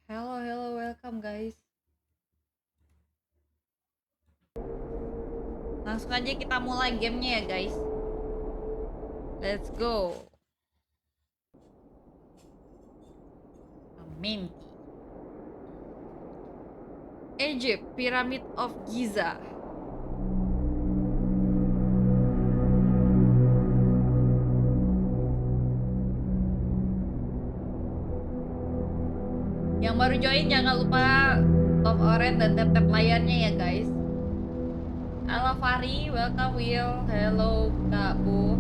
Hello, hello, welcome guys. Langsung aja kita mulai gamenya ya guys. Let's go. Amin. Egypt, Pyramid of Giza. Yang baru join jangan lupa top orange dan tap-tap layarnya ya guys. Halo Fari, welcome Will. Hello Kak Bu,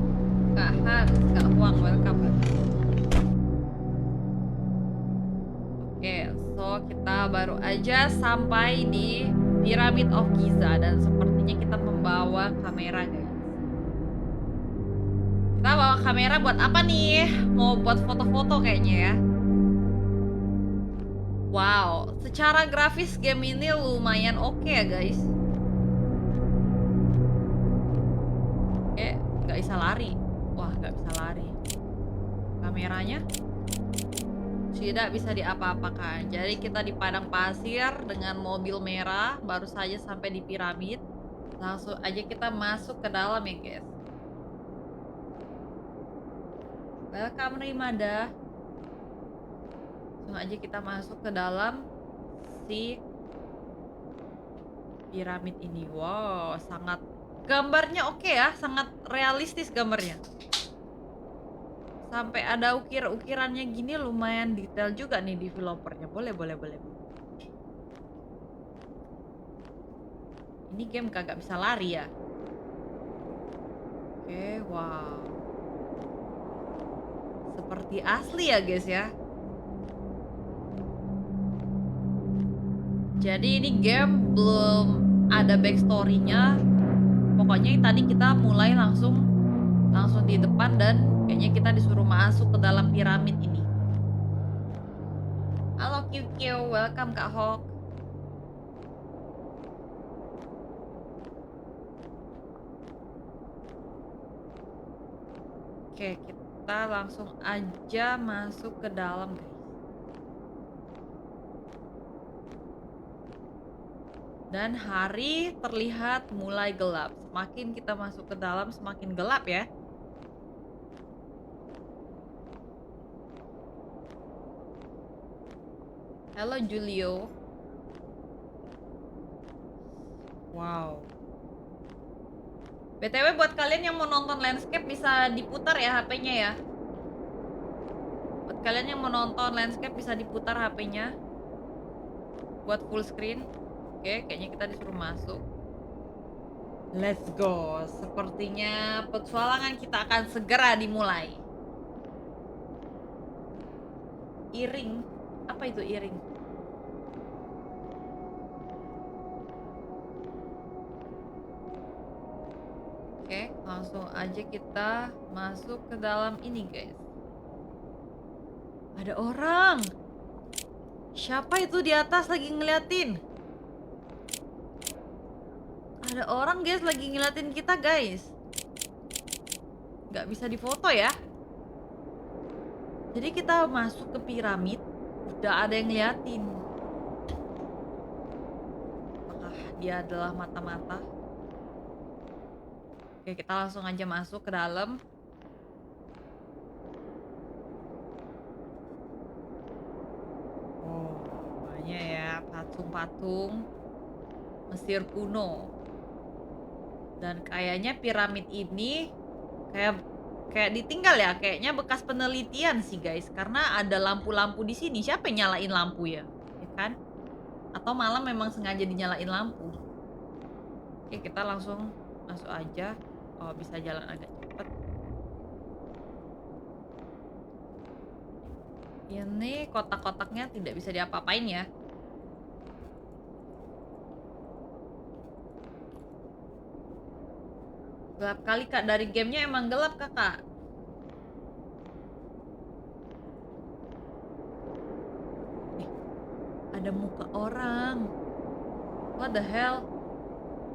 Kak Hans, Kak Huang, welcome. Oke, so kita baru aja sampai di Pyramid of Giza dan sepertinya kita membawa kamera guys. Kita bawa kamera buat apa nih? Mau buat foto-foto kayaknya ya. Wow, secara grafis game ini lumayan oke ya guys. Nggak bisa lari. Wah, nggak bisa lari. Kameranya tidak bisa diapa-apakan. Jadi kita di padang pasir dengan mobil merah, baru saja sampai di piramid. Langsung aja kita masuk ke dalam ya guys. Welcome Rimada. Langsung aja kita masuk ke dalam si piramid ini. Wow, sangat gambarnya oke ya, sangat realistis gambarnya. Sampai ada ukir-ukirannya gini lumayan detail juga nih developernya. Boleh. Ini game kagak bisa lari ya. Oke, wow. Seperti asli ya guys ya. Jadi ini game belum ada backstory-nya. Pokoknya tadi kita mulai langsung di depan dan kayaknya kita disuruh masuk ke dalam piramid ini. Halo QQ, welcome Kak Hok. Oke, kita langsung aja masuk ke dalam guys. Dan hari terlihat mulai gelap. Semakin kita masuk ke dalam semakin gelap ya. Halo Julio. Wow. BTW buat kalian yang mau nonton landscape bisa diputar ya HP-nya ya. Buat kalian yang mau nonton landscape bisa diputar HP-nya. Buat full screen. Oke, kayaknya kita disuruh masuk. Let's go. Sepertinya petualangan kita akan segera dimulai. Iring. Apa itu iring? Oke, langsung aja kita masuk ke dalam ini, guys. Ada orang. Siapa itu di atas lagi ngeliatin? Ada orang, guys, lagi ngeliatin kita, guys. Nggak bisa difoto ya. Jadi kita masuk ke piramid, udah ada yang ngeliatin. Apakah dia adalah mata-mata? Oke, kita langsung aja masuk ke dalam. Oh, banyak ya patung-patung Mesir kuno. Dan kayaknya piramid ini kayak ditinggal ya, kayaknya bekas penelitian sih guys, karena ada lampu-lampu di sini. Siapa yang nyalain lampu ya? Ya kan? Atau malam memang sengaja dinyalain lampu. Oke, kita langsung masuk aja. Oh, bisa jalan agak cepet. Ini kotak-kotaknya tidak bisa diapa-apain ya. Gelap kali kak, dari gamenya emang gelap kakak. Ada muka orang. What the hell?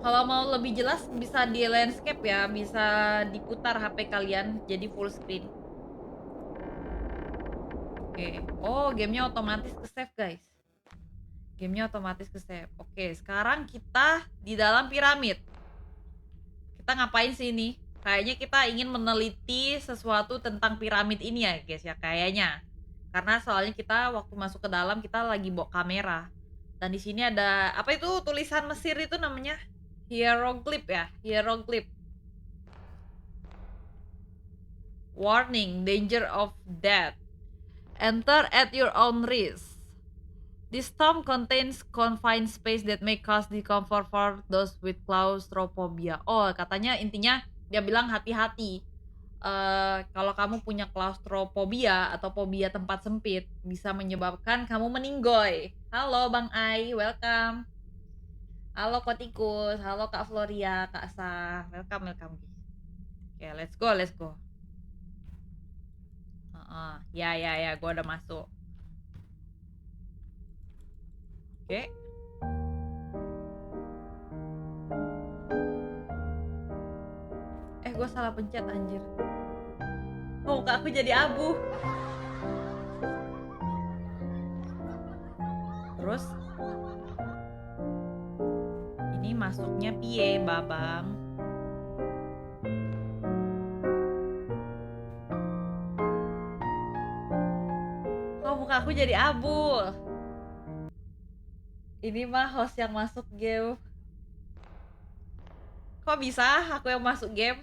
Kalau mau lebih jelas bisa di landscape ya, bisa diputar HP kalian jadi full screen. Oke. Oh, gamenya otomatis ke save guys. Gamenya otomatis ke save. Oke, sekarang kita di dalam piramid. Kita ngapain sih ini? Kayaknya kita ingin meneliti sesuatu tentang piramid ini ya guys ya, kayaknya. Karena soalnya kita waktu masuk ke dalam kita lagi bawa kamera. Dan di sini ada apa itu tulisan Mesir itu namanya? Hieroglif ya, hieroglif. Warning, danger of death. Enter at your own risk. This tomb contains confined space that may cause discomfort for those with claustrophobia. Oh, katanya intinya dia bilang hati-hati. Kalau kamu punya claustrophobia atau fobia tempat sempit, bisa menyebabkan kamu meninggoy. Halo Bang Ai, welcome. Halo Kak Tikus, halo Kak Floria, Kak Sa, welcome, welcome. Oke, let's go, let's go. Ya, gue udah masuk. Oke. Gue salah pencet anjir. Oh, muka aku jadi abu. Terus ini masuknya piye, Babang? Oh, muka aku jadi abu. Ini mah host yang masuk game. Kok bisa aku yang masuk game?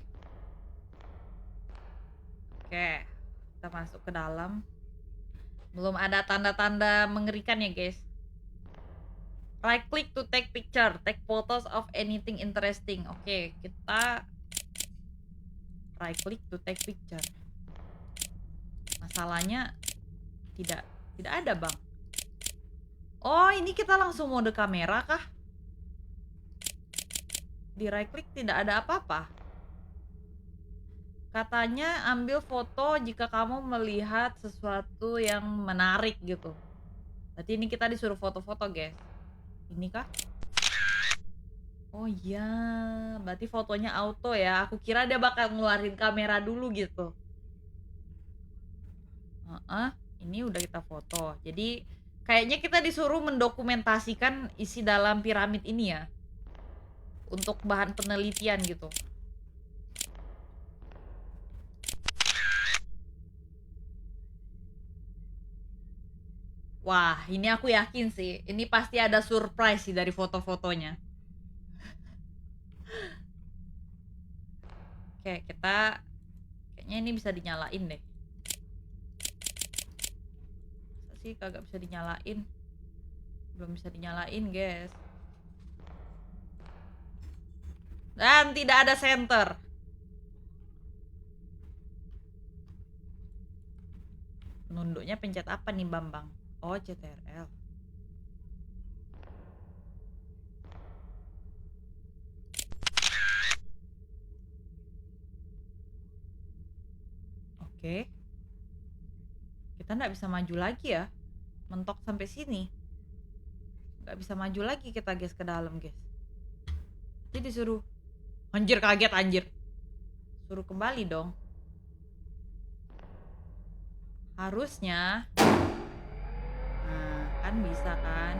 Oke, kita masuk ke dalam. Belum ada tanda-tanda mengerikan ya guys. Right click to take picture, take photos of anything interesting. Oke, kita right click to take picture. Masalahnya tidak ada bang. Oh, ini kita langsung mode kamera kah? Di right click tidak ada apa-apa. Katanya ambil foto jika kamu melihat sesuatu yang menarik gitu. Berarti ini kita disuruh foto-foto guys. Ini kah? Oh iya, berarti fotonya auto ya. Aku kira dia bakal ngeluarin kamera dulu gitu. Ini udah kita foto. Jadi kayaknya kita disuruh mendokumentasikan isi dalam piramid ini ya. Untuk bahan penelitian gitu. Wah, ini aku yakin sih. Ini pasti ada surprise sih dari foto-fotonya. Oke, kita kayaknya ini bisa dinyalain deh. Masa sih kagak bisa dinyalain? Belum bisa dinyalain, guys. Dan tidak ada center. Penunduknya pencet apa nih, Bambang? Oh, CTRL. Oke. Kita nggak bisa maju lagi ya. Mentok sampai sini. Nggak bisa maju lagi kita guys ke dalam guys. Jadi disuruh. Anjir, kaget anjir. Suruh kembali dong. Harusnya. Nah, kan bisa kan.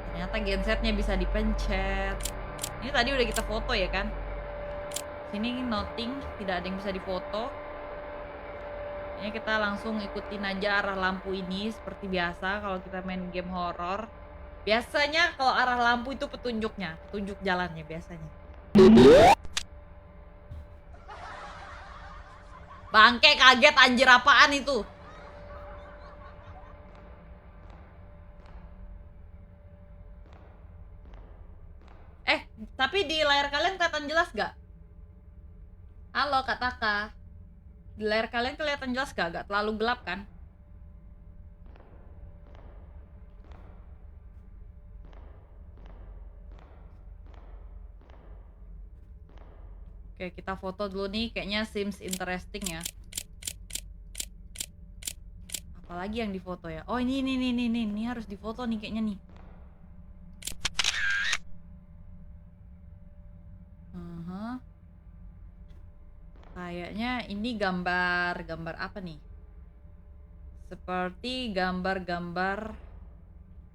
Ternyata gensetnya bisa dipencet. Ini tadi udah kita foto ya kan. Sini nothing, tidak ada yang bisa difoto. Ini kita langsung ikutin aja arah lampu ini seperti biasa kalau kita main game horor. Biasanya kalau arah lampu itu petunjuknya, petunjuk jalannya biasanya. Bangke, kaget anjir, apaan itu? Tapi di layar kalian kelihatan jelas gak? Halo Kak Taka. Di layar kalian kelihatan jelas gak? Gak terlalu gelap kan? Oke, kita foto dulu nih. Kayaknya seems interesting ya. Apalagi yang difoto ya? Oh, ini harus difoto nih kayaknya nih. Kayaknya ini gambar apa nih? Seperti gambar-gambar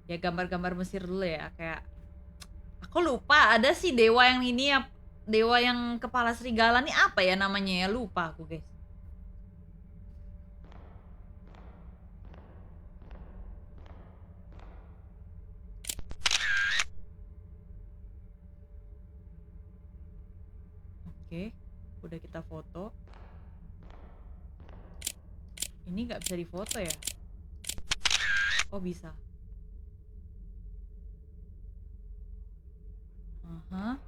Ya gambar-gambar Mesir dulu ya, kayak aku lupa ada sih dewa yang ini ya, dewa yang kepala serigala nih apa ya namanya ya, lupa aku guys. Oke, udah kita foto. Ini nggak bisa difoto ya? Oh bisa. Aha.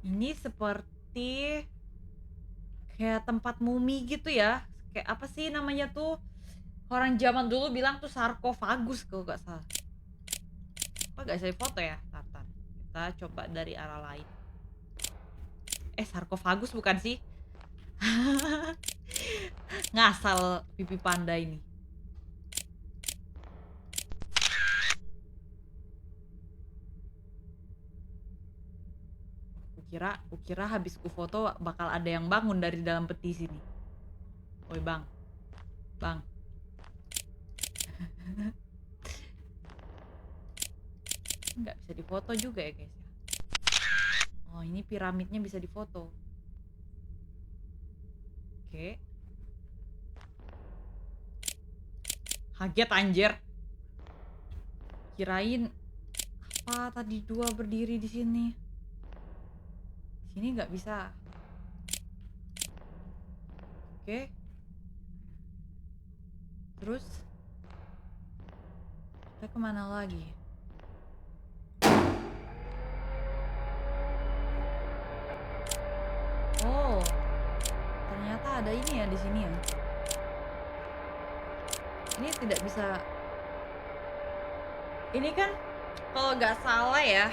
Ini seperti kayak tempat mumi gitu ya. Kayak apa sih namanya tuh? Orang zaman dulu bilang tuh sarkofagus kalau nggak salah. Kok nggak bisa difoto ya? Tar. Kita coba dari arah lain. Sarkofagus bukan sih? Ngasal pipi panda ini. Kukira habis ku foto bakal ada yang bangun dari dalam peti sini. Oi bang. Nggak bisa difoto juga ya guys ya. Oh ini piramidnya bisa difoto. Oke. Kaget anjir. Kirain apa tadi dua berdiri di sini. Sini nggak bisa. Oke. Terus kita kemana lagi? Oh, ternyata ada ini ya di sini ya. Ini tidak bisa. Ini kan kalau nggak salah ya,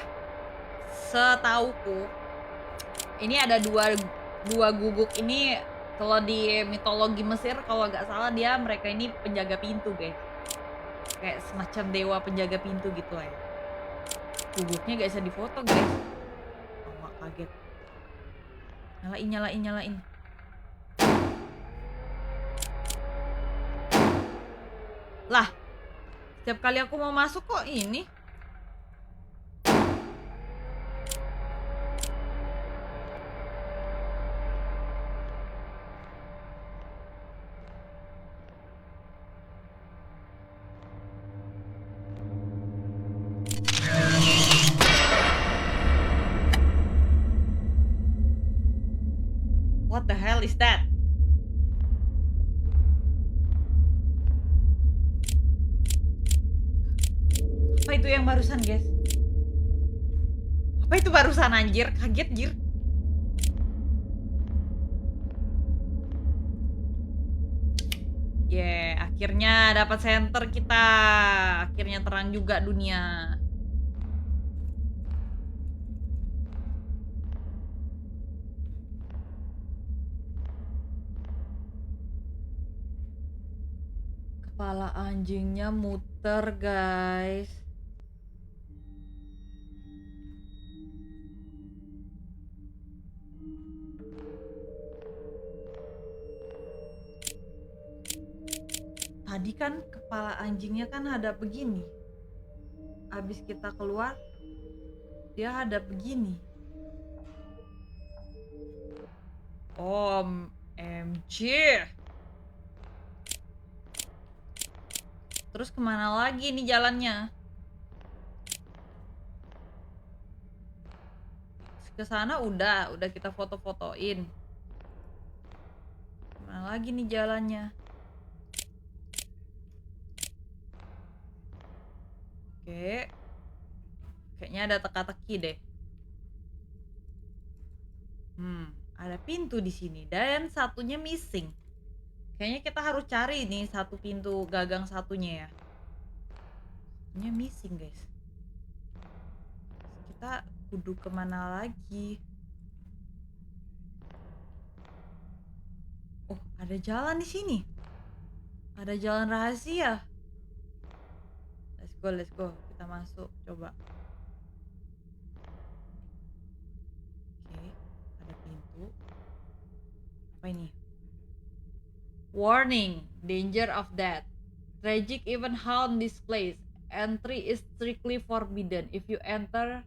setauku ini ada dua guguk ini. Kalau di mitologi Mesir kalau nggak salah mereka ini penjaga pintu guys, kayak semacam dewa penjaga pintu gitu lah ya. Guguknya nggak bisa difoto guys. Oh, kaget. Nyalain. Lah, setiap kali aku mau masuk kok ini. What the hell is that? Apa itu yang barusan guys? Apa itu barusan anjir? Kaget jir. Akhirnya dapat center kita. Akhirnya terang juga dunia. Kepala anjingnya muter, guys. Tadi kan kepala anjingnya kan hadap begini. Abis kita keluar, dia hadap begini. OMG. Terus kemana lagi nih jalannya? Ke sana udah kita foto-fotoin. Kemana lagi nih jalannya? Oke. Kayaknya ada teka-teki deh. Ada pintu di sini dan satunya missing. Kayaknya kita harus cari nih satu pintu gagang satunya ya. Ini missing guys. Kita kudu kemana lagi? Oh, ada jalan di sini. Ada jalan rahasia. Let's go. Kita masuk, coba. Oke, ada pintu. Apa ini? Warning, danger of death. Tragic event haunt this place. entry is strictly forbidden. If you enter,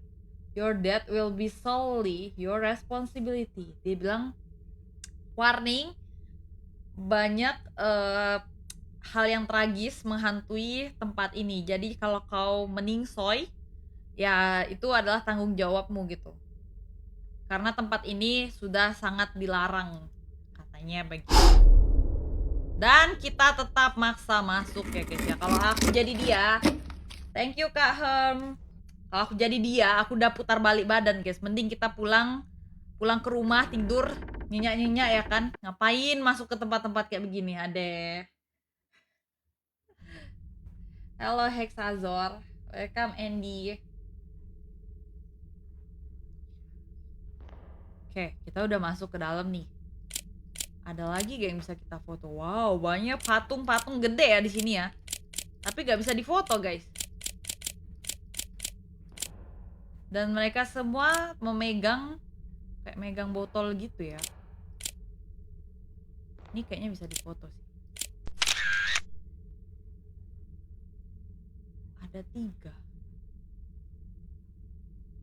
your death will be solely your responsibility. Dia bilang, warning, banyak hal yang tragis menghantui tempat ini. Jadi kalau kau meningsoy, ya itu adalah tanggung jawabmu gitu. Karena tempat ini sudah sangat dilarang, katanya begitu. Dan kita tetap maksa masuk ya guys ya. Kalau aku jadi dia, thank you Kak Herm. Kalau aku jadi dia, aku udah putar balik badan guys. Mending kita pulang ke rumah, tidur, nyenyak-nyenyak ya kan. Ngapain masuk ke tempat-tempat kayak begini, adeh. Halo Hexazor, welcome Andy. Oke, kita udah masuk ke dalam nih. Ada lagi gak yang bisa kita foto? Wow, banyak patung-patung gede ya di sini ya. Tapi gak bisa difoto guys. Dan mereka semua memegang kayak megang botol gitu ya. Ini kayaknya bisa difoto sih.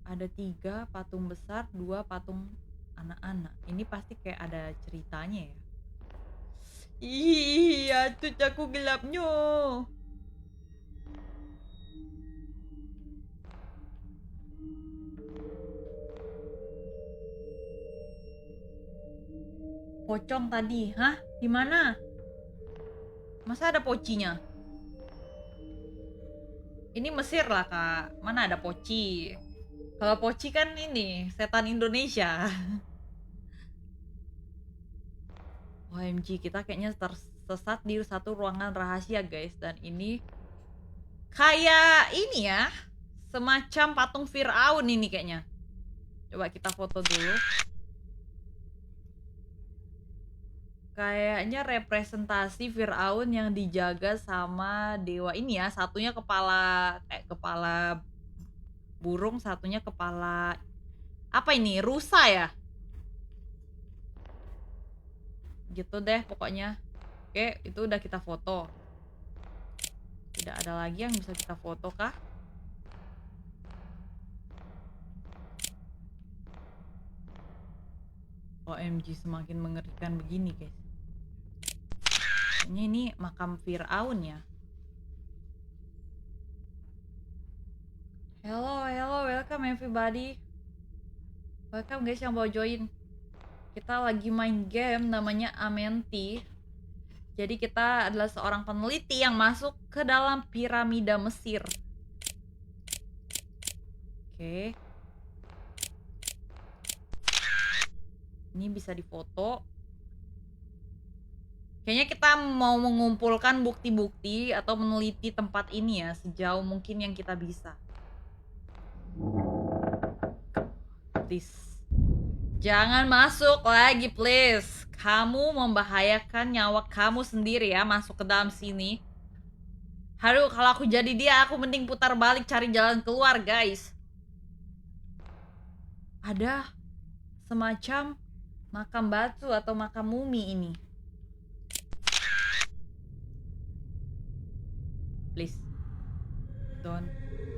Ada tiga patung besar, 2 patung anak-anak. Ini pasti kayak ada ceritanya ya. Iya, tuh aku gelapnya. Pocong tadi, hah? Di mana? Masa ada pocinya? Ini Mesir lah kak, mana ada poci? Kalau poci kan ini setan Indonesia. OMG, kita kayaknya tersesat di satu ruangan rahasia guys. Dan ini kayak ini ya, semacam patung Firaun ini kayaknya. Coba kita foto dulu. Kayaknya representasi Firaun yang dijaga sama dewa ini ya. Satunya kepala kayak kepala burung, satunya kepala apa ini? Rusa ya? Gitu deh pokoknya. Oke, itu udah kita foto. Tidak ada lagi yang bisa kita foto kah? OMG, semakin mengerikan begini guys. Ini makam Firaun ya. Hello, welcome everybody. Welcome guys yang mau join. Kita lagi main game namanya Amenti. Jadi kita adalah seorang peneliti yang masuk ke dalam piramida Mesir. Oke. Ini bisa difoto. Kayaknya kita mau mengumpulkan bukti-bukti atau meneliti tempat ini ya sejauh mungkin yang kita bisa. Please. Jangan masuk lagi please. Kamu membahayakan nyawa kamu sendiri ya masuk ke dalam sini. Haru, kalau aku jadi dia aku mending putar balik cari jalan keluar guys. Ada semacam makam batu atau makam mumi ini. Please. Don't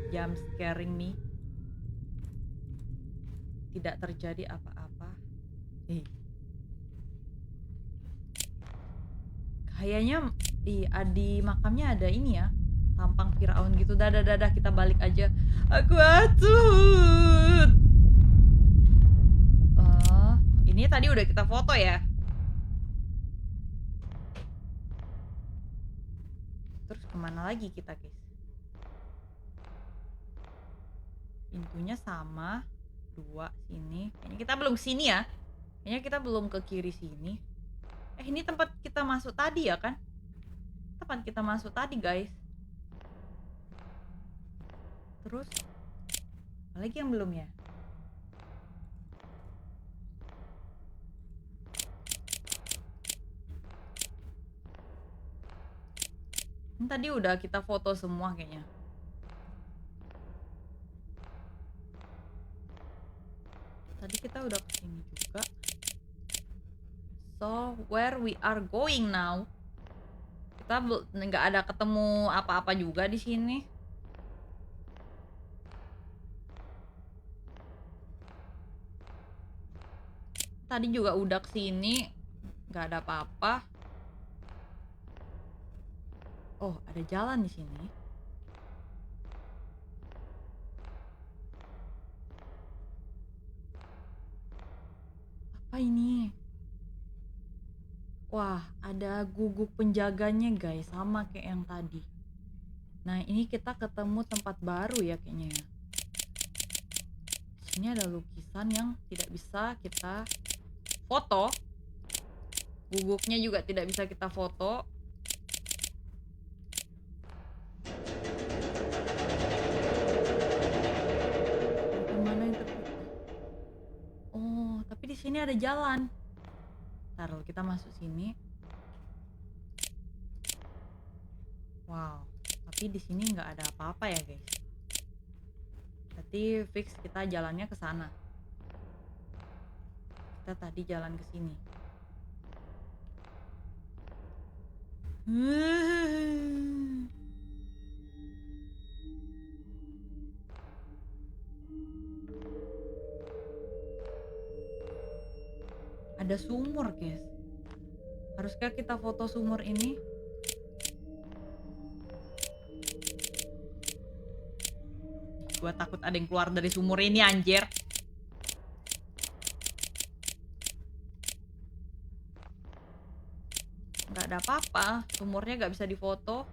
jump scaring me. Tidak terjadi apa-apa. Kayaknya di makamnya ada ini ya, tampang Firaun gitu. Dadah kita balik aja. Aku takut. Ini tadi udah kita foto ya. Terus kemana lagi kita guys? Pintunya sama, 2 sini. Kayaknya kita belum sini ya. Kayaknya kita belum ke kiri sini. Ini tempat kita masuk tadi ya kan? Tempat kita masuk tadi guys. Terus apa lagi yang belum ya? Ini tadi udah kita foto semua kayaknya. Tadi kita udah kesini juga. So where we are going now? Kita nggak ada ketemu apa-apa juga di sini. tadi juga udah kesini, nggak ada apa-apa. Oh, ada jalan di sini. Apa ini? Wah, ada guguk penjaganya guys, sama kayak yang tadi. Nah, ini kita ketemu tempat baru ya kayaknya ya. Di sini ada lukisan yang tidak bisa kita foto. Guguknya juga tidak bisa kita foto. Gimana yang terbuka? Oh, tapi di sini ada jalan. Taruh kita masuk sini. Wow, tapi di sini nggak ada apa-apa ya guys. Berarti fix kita jalannya ke sana. Kita tadi jalan ke sini. Ada sumur guys. Haruskah kita foto sumur ini? Gua takut ada yang keluar dari sumur ini anjir. Nggak ada apa-apa, sumurnya nggak bisa difoto.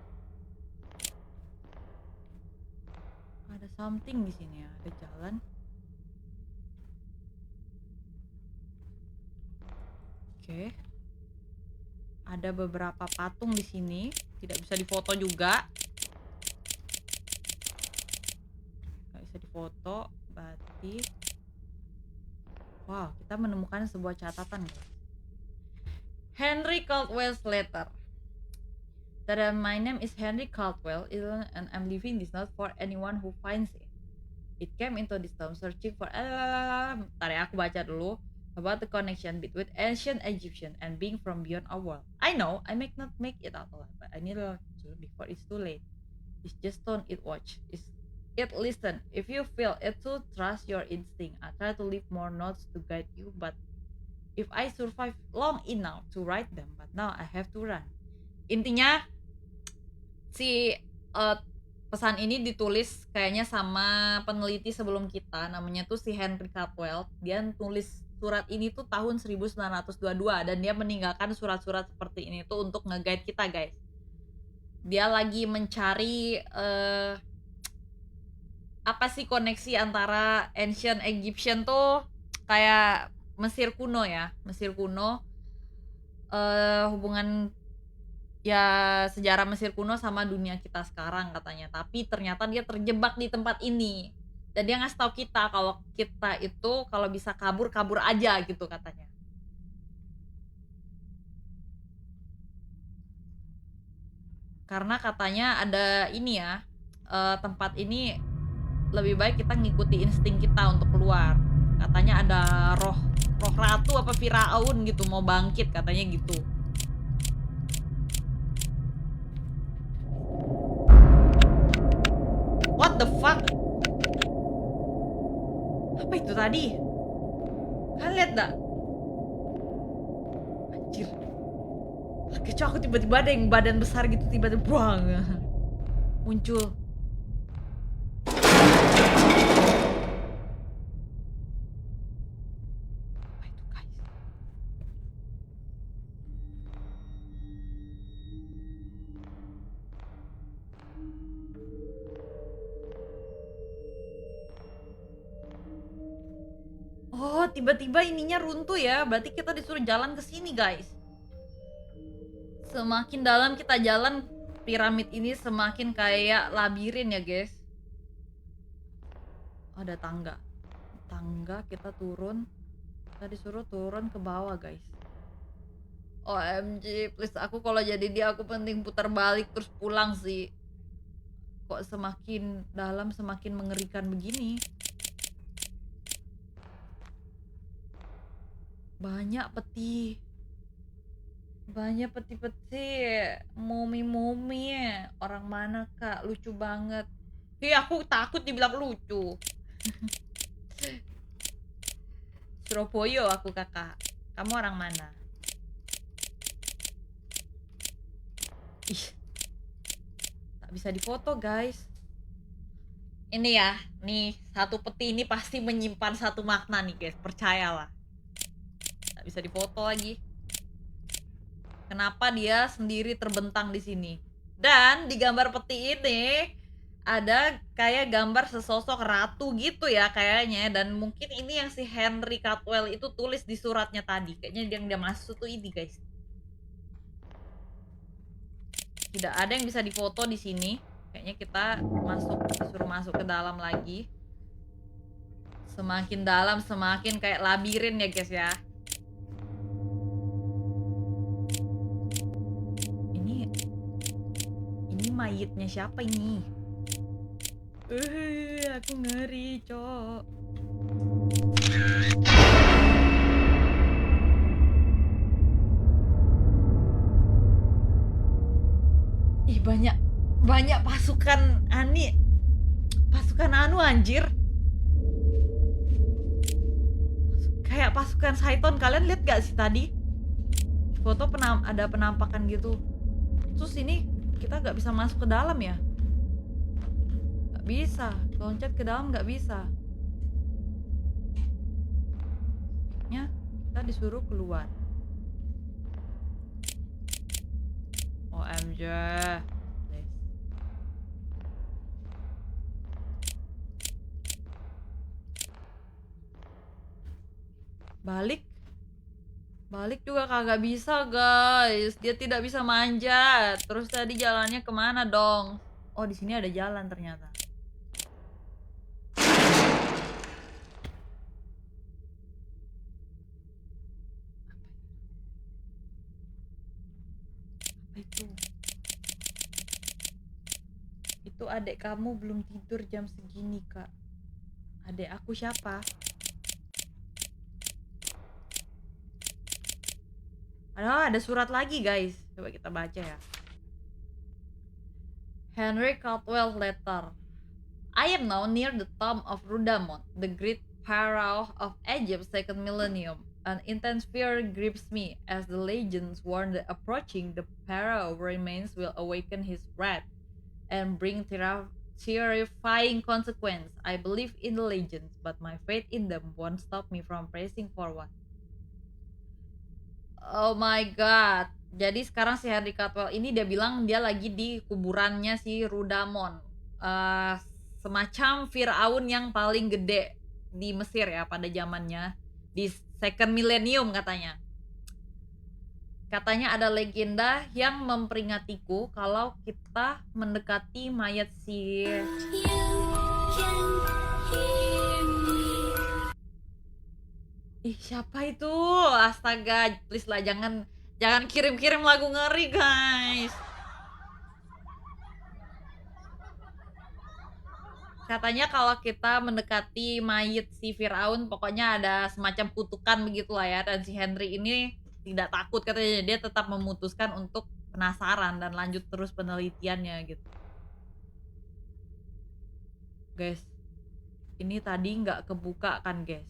Ada something di sini ya, ada jalan. Oke. Ada beberapa patung di sini, tidak bisa difoto juga. Nggak bisa difoto, berarti. Wow, kita menemukan sebuah catatan guys. Henry Caldwell's letter. That my name is Henry Caldwell, and I'm leaving this note for anyone who finds it. It came into this town searching for. Bentar ya, aku baca dulu. About the connection between ancient Egyptian and being from beyond our world. I know I may not make it out alive, but I need to before it's too late. It's just don't it watch. It listen. If you feel it to trust your instinct. I try to leave more notes to guide you, but if I survive long enough to write them, but now I have to run. Intinya si pesan ini ditulis kayaknya sama peneliti sebelum kita, namanya tuh si Henry Caldwell. Dia nulis surat ini tuh tahun 1922 dan dia meninggalkan surat-surat seperti ini tuh untuk nge-guide kita guys. Dia lagi mencari apa sih koneksi antara ancient Egyptian tuh kayak Mesir kuno ya, Mesir kuno, hubungan ya sejarah Mesir kuno sama dunia kita sekarang katanya. Tapi ternyata dia terjebak di tempat ini. Dan dia ngasih tahu kita kalau kita itu kalau bisa kabur aja gitu katanya. Karena katanya ada ini ya, tempat ini lebih baik kita ngikuti insting kita untuk keluar. Katanya ada roh ratu apa Firaun gitu mau bangkit katanya gitu. What the fuck? Apa itu tadi? Kalian lihat gak? Anjir. Kecoh aku tiba-tiba ada yang badan besar gitu tiba-tiba buang muncul. Apa itu guys? Oh, tiba-tiba ininya runtuh ya. Berarti kita disuruh jalan ke sini, guys. Semakin dalam kita jalan, piramid ini semakin kayak labirin ya, guys. Oh, ada tangga. Tangga kita turun. Kita disuruh turun ke bawah, guys. OMG, please aku kalau jadi dia aku penting putar balik terus pulang sih. Kok semakin dalam semakin mengerikan begini. Banyak peti. Banyak peti-peti. Mumi-mumi. Orang mana kak? Lucu banget. Aku takut dibilang lucu. Surabaya aku kakak. Kamu orang mana? Ih, tak bisa difoto guys. Ini ya, nih satu peti ini pasti menyimpan satu makna nih guys, percayalah. Tak bisa difoto lagi. Kenapa dia sendiri terbentang di sini? Dan di gambar peti ini ada kayak gambar sesosok ratu gitu ya kayaknya, dan mungkin ini yang si Henry Caldwell itu tulis di suratnya tadi. Kayaknya yang dia masuk tuh ini guys. Tidak ada yang bisa difoto di sini. Kayaknya kita disuruh masuk ke dalam lagi. Semakin dalam semakin kayak labirin ya guys ya. Ini mayitnya siapa ini? Aku ngeri, cok. Ih, banyak pasukan anu anjir. Kayak pasukan Saiton. Kalian lihat gak sih tadi? Foto ada penampakan gitu. Terus ini kita gak bisa masuk ke dalam ya? Gak bisa. Loncat ke dalam gak bisa. Ya, kita disuruh keluar. OMG. Balik juga kagak bisa guys. Dia tidak bisa manjat. Terus tadi jalannya kemana dong? Oh, di sini ada jalan ternyata. Apa itu? Itu adik kamu belum tidur jam segini, Kak. Adik aku siapa? Ada surat lagi guys. Coba kita baca ya. Henry Caldwell letter. I am now near the tomb of Rudamon, the great pharaoh of Egypt's second millennium. An intense fear grips me as the legends warn that approaching the pharaoh remains will awaken his wrath and bring terrifying consequence. I believe in the legends, but my faith in them won't stop me from pressing forward. Oh my god. Jadi sekarang si Henry Caldwell ini dia bilang dia lagi di kuburannya si Rudamon. Semacam Firaun yang paling gede di Mesir ya pada zamannya. Di second millennium katanya. Katanya ada legenda yang memperingatiku kalau kita mendekati mayat si Ih, siapa itu? Astaga, please lah jangan kirim-kirim lagu ngeri, guys. Katanya kalau kita mendekati mayit si Firaun, pokoknya ada semacam kutukan begitulah ya. Dan si Henry ini tidak takut, katanya dia tetap memutuskan untuk penasaran dan lanjut terus penelitiannya gitu. Guys, ini tadi nggak kebuka kan, guys?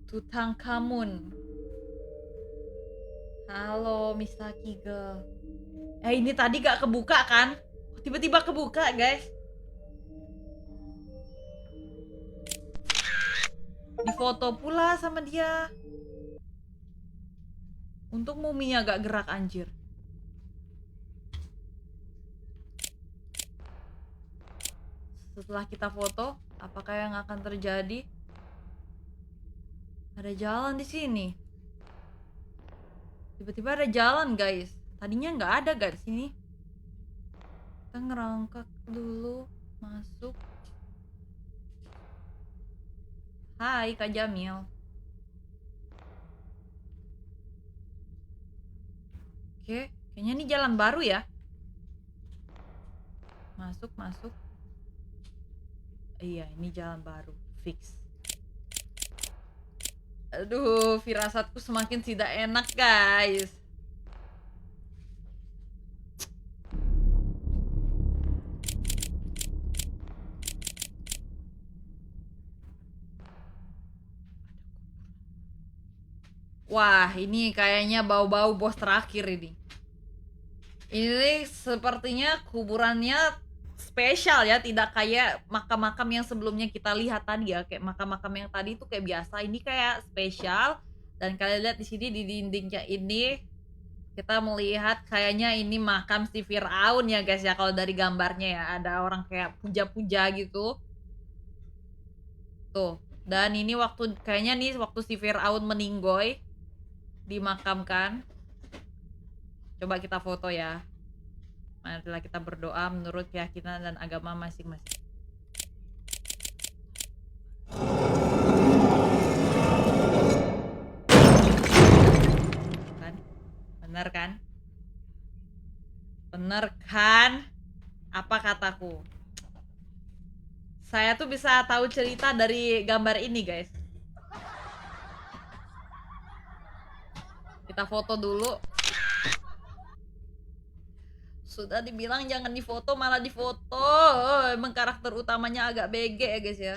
Tutankhamun. Halo, Misaki girl. Ini tadi gak kebuka kan? Tiba-tiba kebuka, guys. Difoto pula sama dia. Untung muminya gak gerak anjir. Setelah kita foto, apakah yang akan terjadi? Ada jalan di sini. Tiba-tiba ada jalan, guys. Tadinya nggak ada, guys, sini. Kita ngerangkak dulu, masuk. Hai, Kak Jamil. Oke, kayaknya ini jalan baru ya. Masuk. Iya, ini jalan baru, fix. Aduh, firasatku semakin tidak enak, guys. Wah, ini kayaknya bau-bau bos terakhir ini. Ini sepertinya kuburannya spesial ya, tidak kayak makam-makam yang sebelumnya kita lihat tadi ya. Kayak makam-makam yang tadi itu kayak biasa, ini kayak spesial. Dan kalian lihat di sini di dindingnya ini kita melihat kayaknya ini makam si Firaun ya guys ya, kalau dari gambarnya ya. Ada orang kayak puja-puja gitu. Tuh. Dan ini waktu kayaknya nih waktu si Firaun meninggoy dimakamkan. Coba kita foto ya. Marilah kita berdoa menurut keyakinan dan agama masing-masing. Kan? Bener kan? Bener kan? Apa kataku? Saya tuh bisa tahu cerita dari gambar ini, guys. Kita foto dulu. Sudah dibilang jangan difoto, malah difoto. Emang karakter utamanya agak bege ya, guys ya.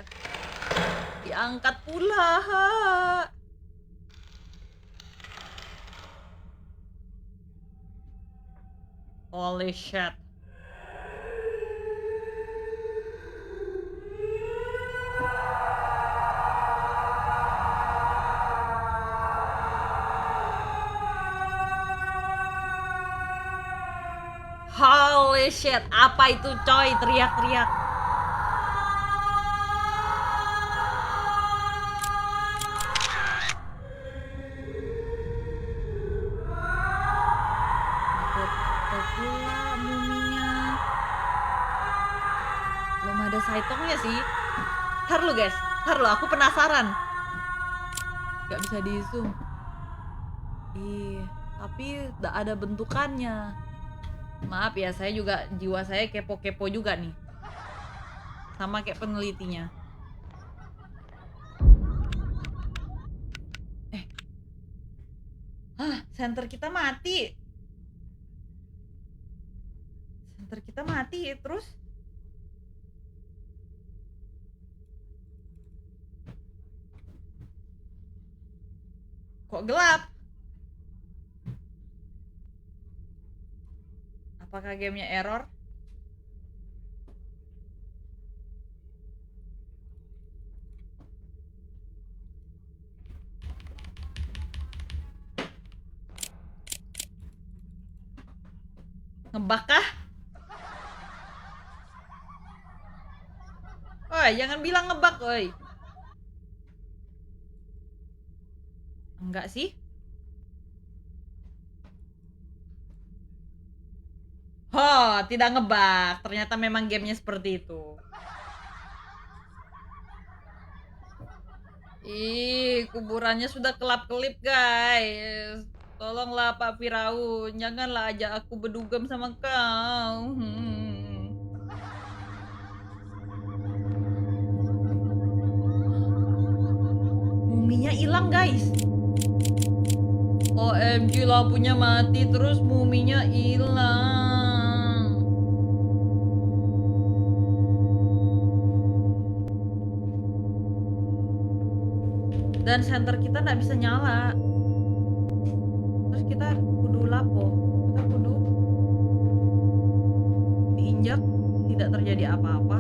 Diangkat pula. Holy shit. Holy shit, apa itu coy, teriak-teriak. Foto pula muminya. Belum ada saitongnya sih. Ntar lu guys, ntar lu, aku penasaran. Gak bisa di zoom. Ih, tapi gak ada bentukannya. Maaf ya, saya juga, jiwa saya kepo-kepo juga nih. Sama kayak penelitinya. Center kita mati. Center kita mati, terus? Kok gelap? Apakah gamenya error? Ngebug kah? Oi, jangan bilang ngebug, oi. Enggak sih. Oh, tidak ngebug. Ternyata memang gamenya seperti itu. Ih, kuburannya sudah kelap-kelip, guys. Tolonglah Pak Firaun, janganlah ajak aku berdugam sama kau. Muminya hilang, guys. OMG, lampunya mati terus muminya hilang. Dan senter kita nggak bisa nyala. Terus kita kudu lapo. Kita kudu diinjak, tidak terjadi apa-apa.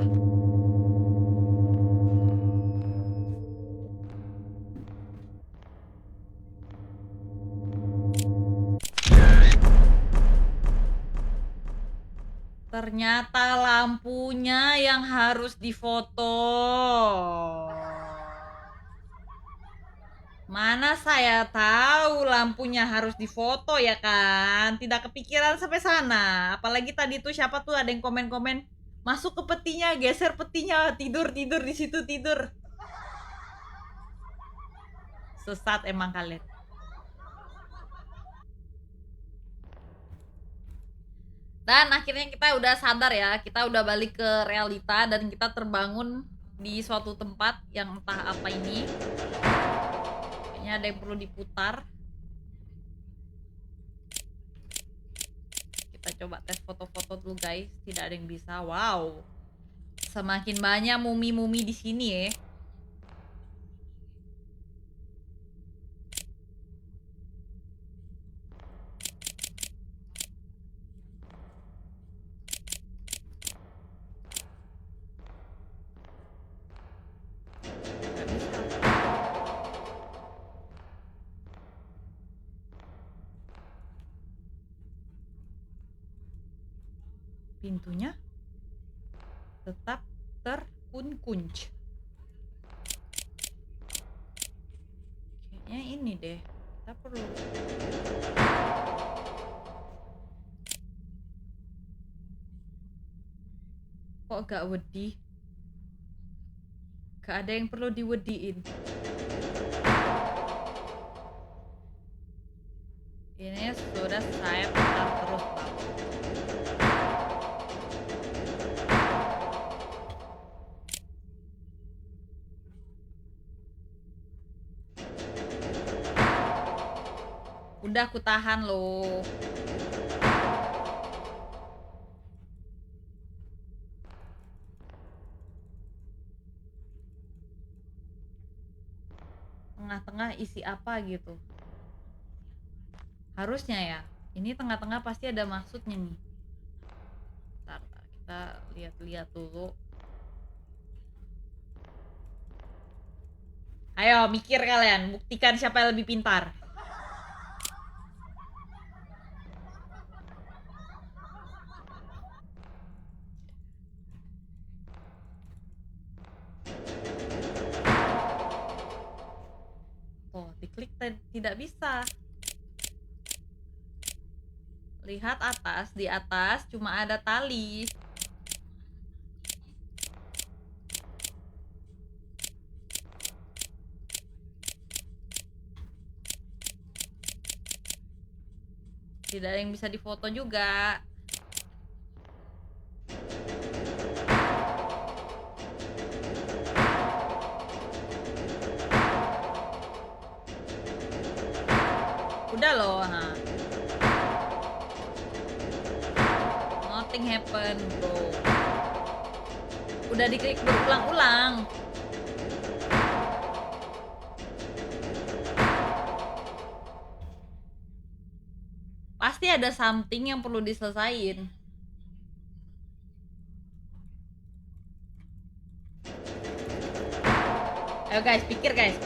Ternyata lampunya yang harus difoto. Mana saya tahu lampunya harus difoto ya kan? Tidak kepikiran sampai sana. Apalagi tadi tuh siapa tuh ada yang komen-komen masuk ke petinya, geser petinya, tidur di situ tidur. Sesat emang kalian. Dan akhirnya kita udah sadar ya, kita udah balik ke realita dan kita terbangun di suatu tempat yang entah apa ini. Kayaknya ada yang perlu diputar. Kita coba tes foto-foto dulu guys, tidak ada yang bisa. Wow, semakin banyak mumi-mumi di sini ya. Pintunya tetap terkunci. Kayaknya ini deh. Kita perlu. Kok gak wedi? Gak ada yang perlu diwediin. Ini sudah saya putar terus, Pak. Udah aku tahan loh. Tengah-tengah isi apa gitu. Harusnya ya. Ini tengah-tengah pasti ada maksudnya nih. Bentar, kita lihat-lihat dulu. Ayo mikir kalian, buktikan siapa yang lebih pintar. Oh, diklik tidak bisa. Lihat atas, di atas cuma ada tali. Tidak ada yang bisa difoto juga. Udah loh, nah. Nothing happen, bro. Udah diklik berulang-ulang. Pasti ada something yang perlu diselesain. Ayo guys, pikir guys,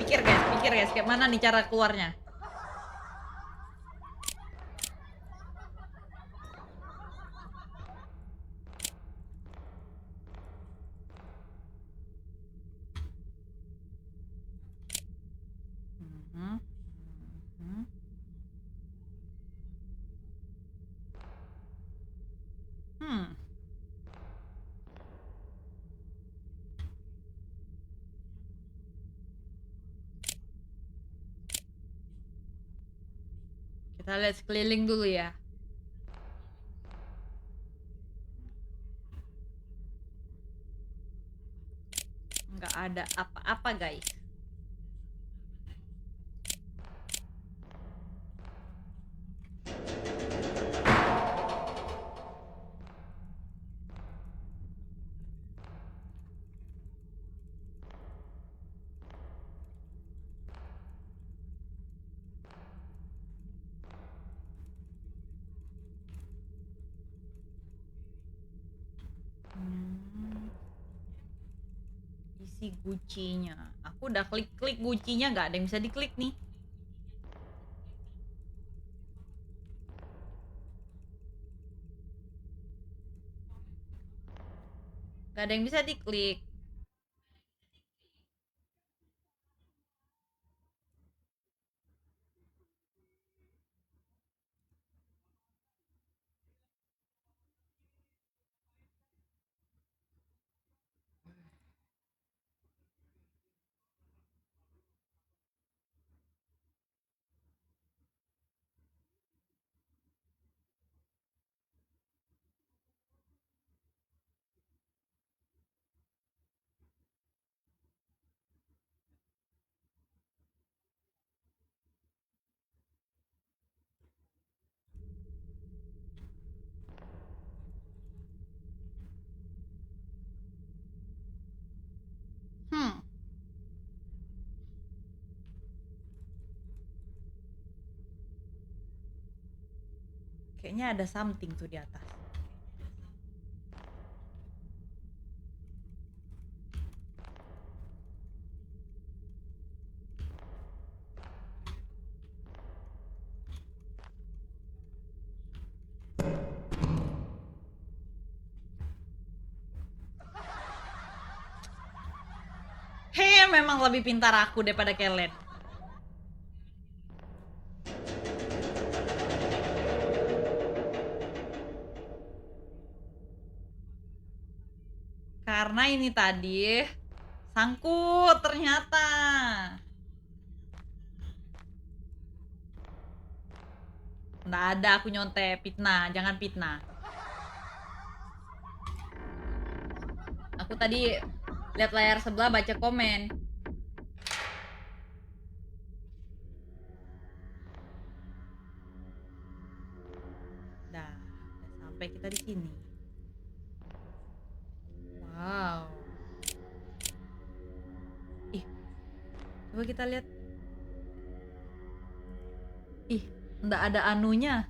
kayak mana nih cara keluarnya? Mhm. Mhm. Hmm. Kita lihat sekeliling dulu ya. Nggak ada apa-apa guys. Isi gucinya. Aku udah klik-klik gucinya, nggak ada yang bisa diklik nih. Nggak ada yang bisa diklik. Hmm. Kayaknya ada something tuh di atas. memang lebih pintar aku daripada kalian. Karena ini tadi sangkut ternyata. Nggak ada aku nyontek, fitnah, jangan fitnah. Aku tadi lihat layar sebelah baca komen. Dah sampai kita di sini. Wow. Ih, coba kita lihat. Ih, nggak ada anunya.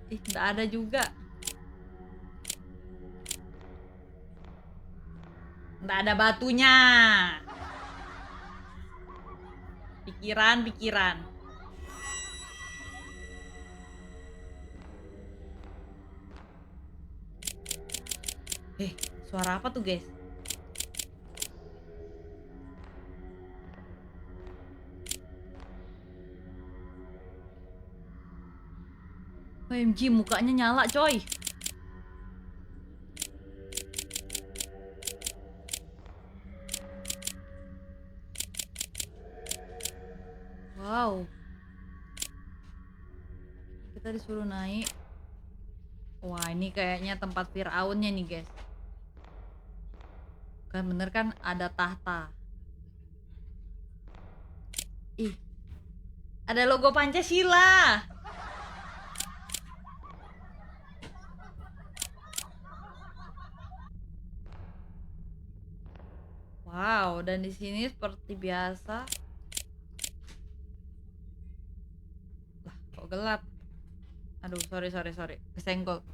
Ih, nggak ada juga. Nggak ada batunya. Pikiran. Suara apa tuh, guys? OMG, mukanya nyala, coy. Wow. Kita disuruh naik. Wah, ini kayaknya tempat Firaunnya nih, guys. Kan bener kan ada tahta. Ih, ada logo Pancasila. Wow, dan di sini seperti biasa. Lah, kok gelap? Aduh, sorry. Kesenggol.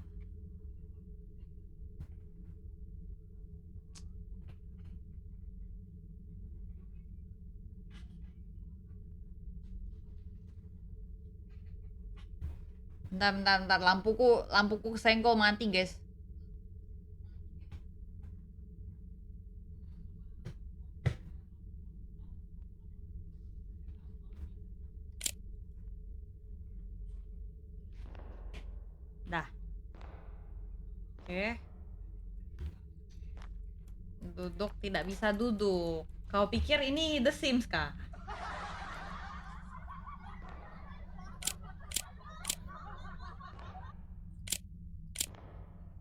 Bentar. Lampuku kesenggol, mati, guys. Dah. Oke. Duduk tidak bisa duduk. Kau pikir ini The Sims kah?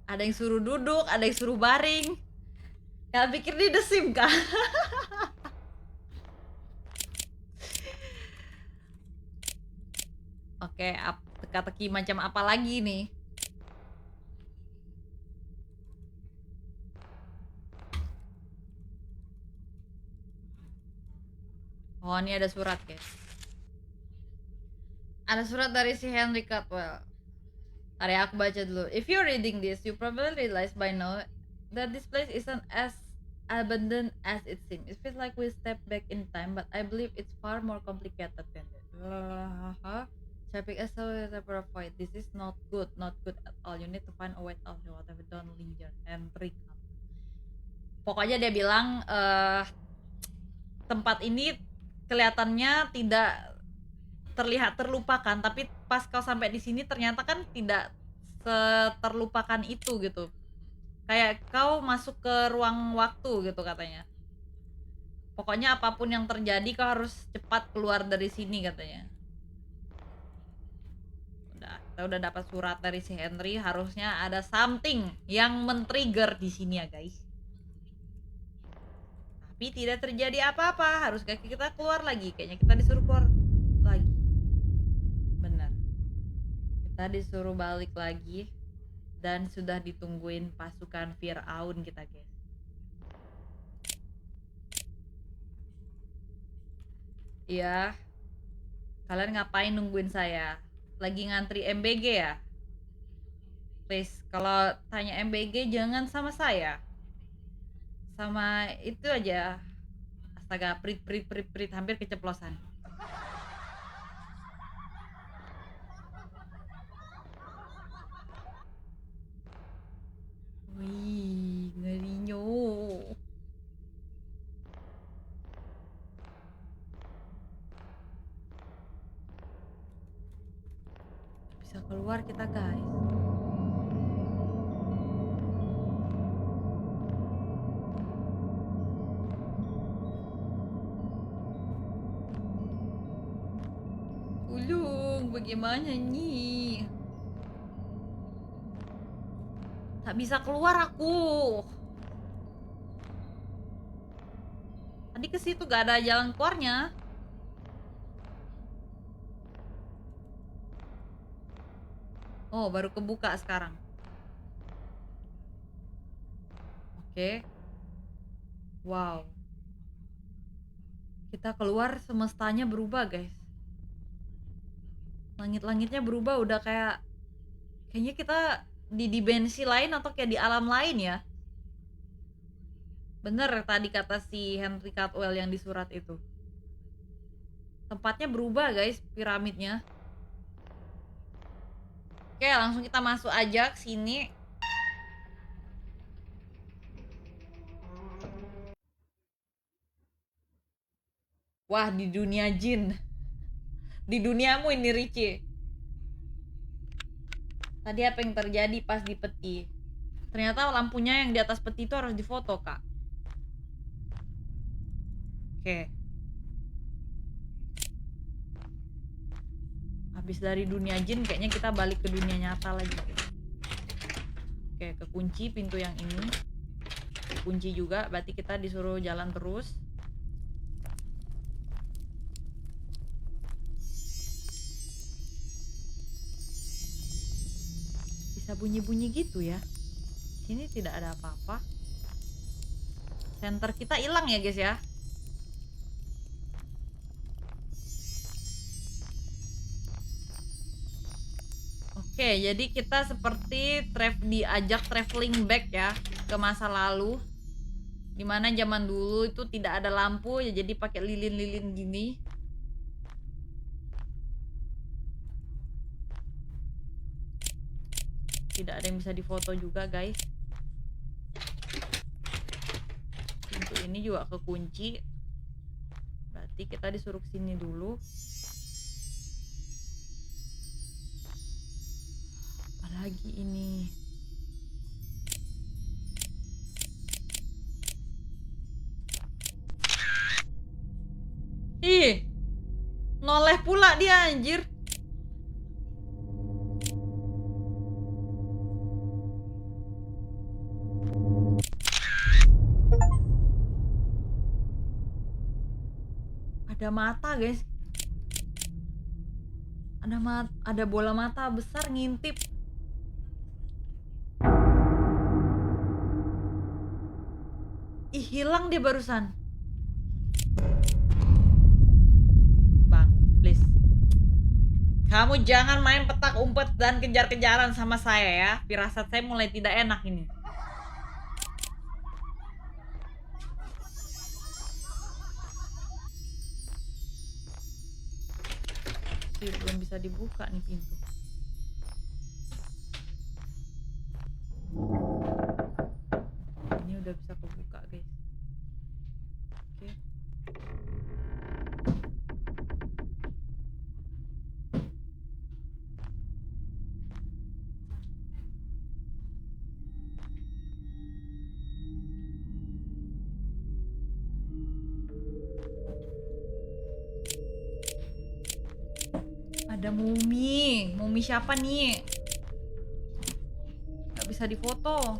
Ada yang suruh duduk, ada yang suruh baring. Kau pikir ini The Sims kah? Oke, teka-teki macam apa lagi nih? Oh, ini ada surat, guys. Ada surat dari si Henry Cutwell. Mari aku baca dulu. If you're reading this, you probably realize by now that this place isn't as abandoned as it seems. It feels like we stepped back in time, but I believe it's far more complicated than that. Traffic is so terrified. This is not good at all. You need to find a way out. Whatever, don't linger. Henry. Pokoknya dia bilang tempat ini kelihatannya tidak terlihat terlupakan, tapi pas kau sampai di sini ternyata kan tidak terlupakan itu gitu. Kayak kau masuk ke ruang waktu gitu katanya. Pokoknya apapun yang terjadi kau harus cepat keluar dari sini katanya. Kita udah dapat surat dari si Henry, harusnya ada something yang men-trigger di sini ya, guys. Tapi tidak terjadi apa-apa, harus kita keluar lagi. Kayaknya kita disuruh keluar lagi. Benar. Kita disuruh balik lagi dan sudah ditungguin pasukan Firaun kita, guys. Iya. Kalian ngapain nungguin saya? Lagi ngantri MBG ya? Please, kalau tanya MBG jangan sama saya. Sama itu aja. Astaga, prit, hampir keceplosan. keluar kita, guys. Tolong, bagaimana nih? Tak bisa keluar aku. Tadi ke situ gak ada jalan keluarnya. Oh, baru kebuka sekarang. Oke. Wow. Kita keluar, semestanya berubah, guys. Langit-langitnya berubah, udah kayaknya kita di dimensi lain atau kayak di alam lain ya. Bener tadi kata si Henry Cantwell yang di surat itu. Tempatnya berubah, guys, piramidnya. Oke, langsung kita masuk aja ke sini. Wah, di dunia jin. Di duniamu ini, Richie. Tadi apa yang terjadi pas di peti? Ternyata lampunya yang di atas peti itu harus difoto, Kak. Oke. Habis dari dunia jin, kayaknya kita balik ke dunia nyata lagi. Oke, kekunci pintu yang ini. Kunci juga, berarti kita disuruh jalan terus. Bisa bunyi-bunyi gitu ya. Sini tidak ada apa-apa. Center kita hilang ya, guys ya. Oke, jadi kita seperti diajak traveling back ya ke masa lalu. Dimana zaman dulu itu tidak ada lampu ya, jadi pakai lilin-lilin gini. Tidak ada yang bisa difoto juga, guys. Pintu ini juga kekunci. Berarti kita disuruh kesini dulu. Apalagi ini? Ih, noleh pula dia, anjir. Ada mata, guys. Ada bola mata besar ngintip. Ih, hilang dia barusan. Bang, please. Kamu jangan main petak umpet dan kejar-kejaran sama saya ya. Firasat saya mulai tidak enak ini. Belum bisa dibuka nih pintu. Ini udah bisa kebuka, guys. Oke. Ada mumi. Mumi siapa nih? Gak bisa difoto.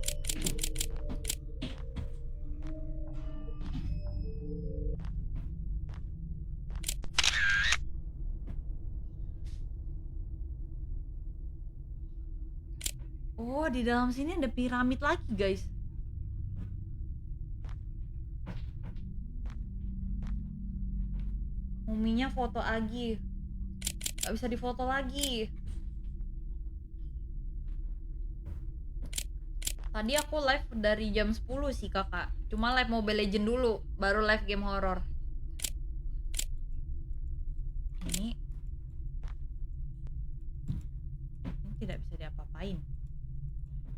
Oh, di dalam sini ada piramid lagi, guys. Muminya foto lagi. Gak bisa difoto lagi. Tadi aku live dari jam 10 sih, kakak. Cuma live Mobile Legend dulu, baru live game horror. Ini tidak bisa diapa-apain.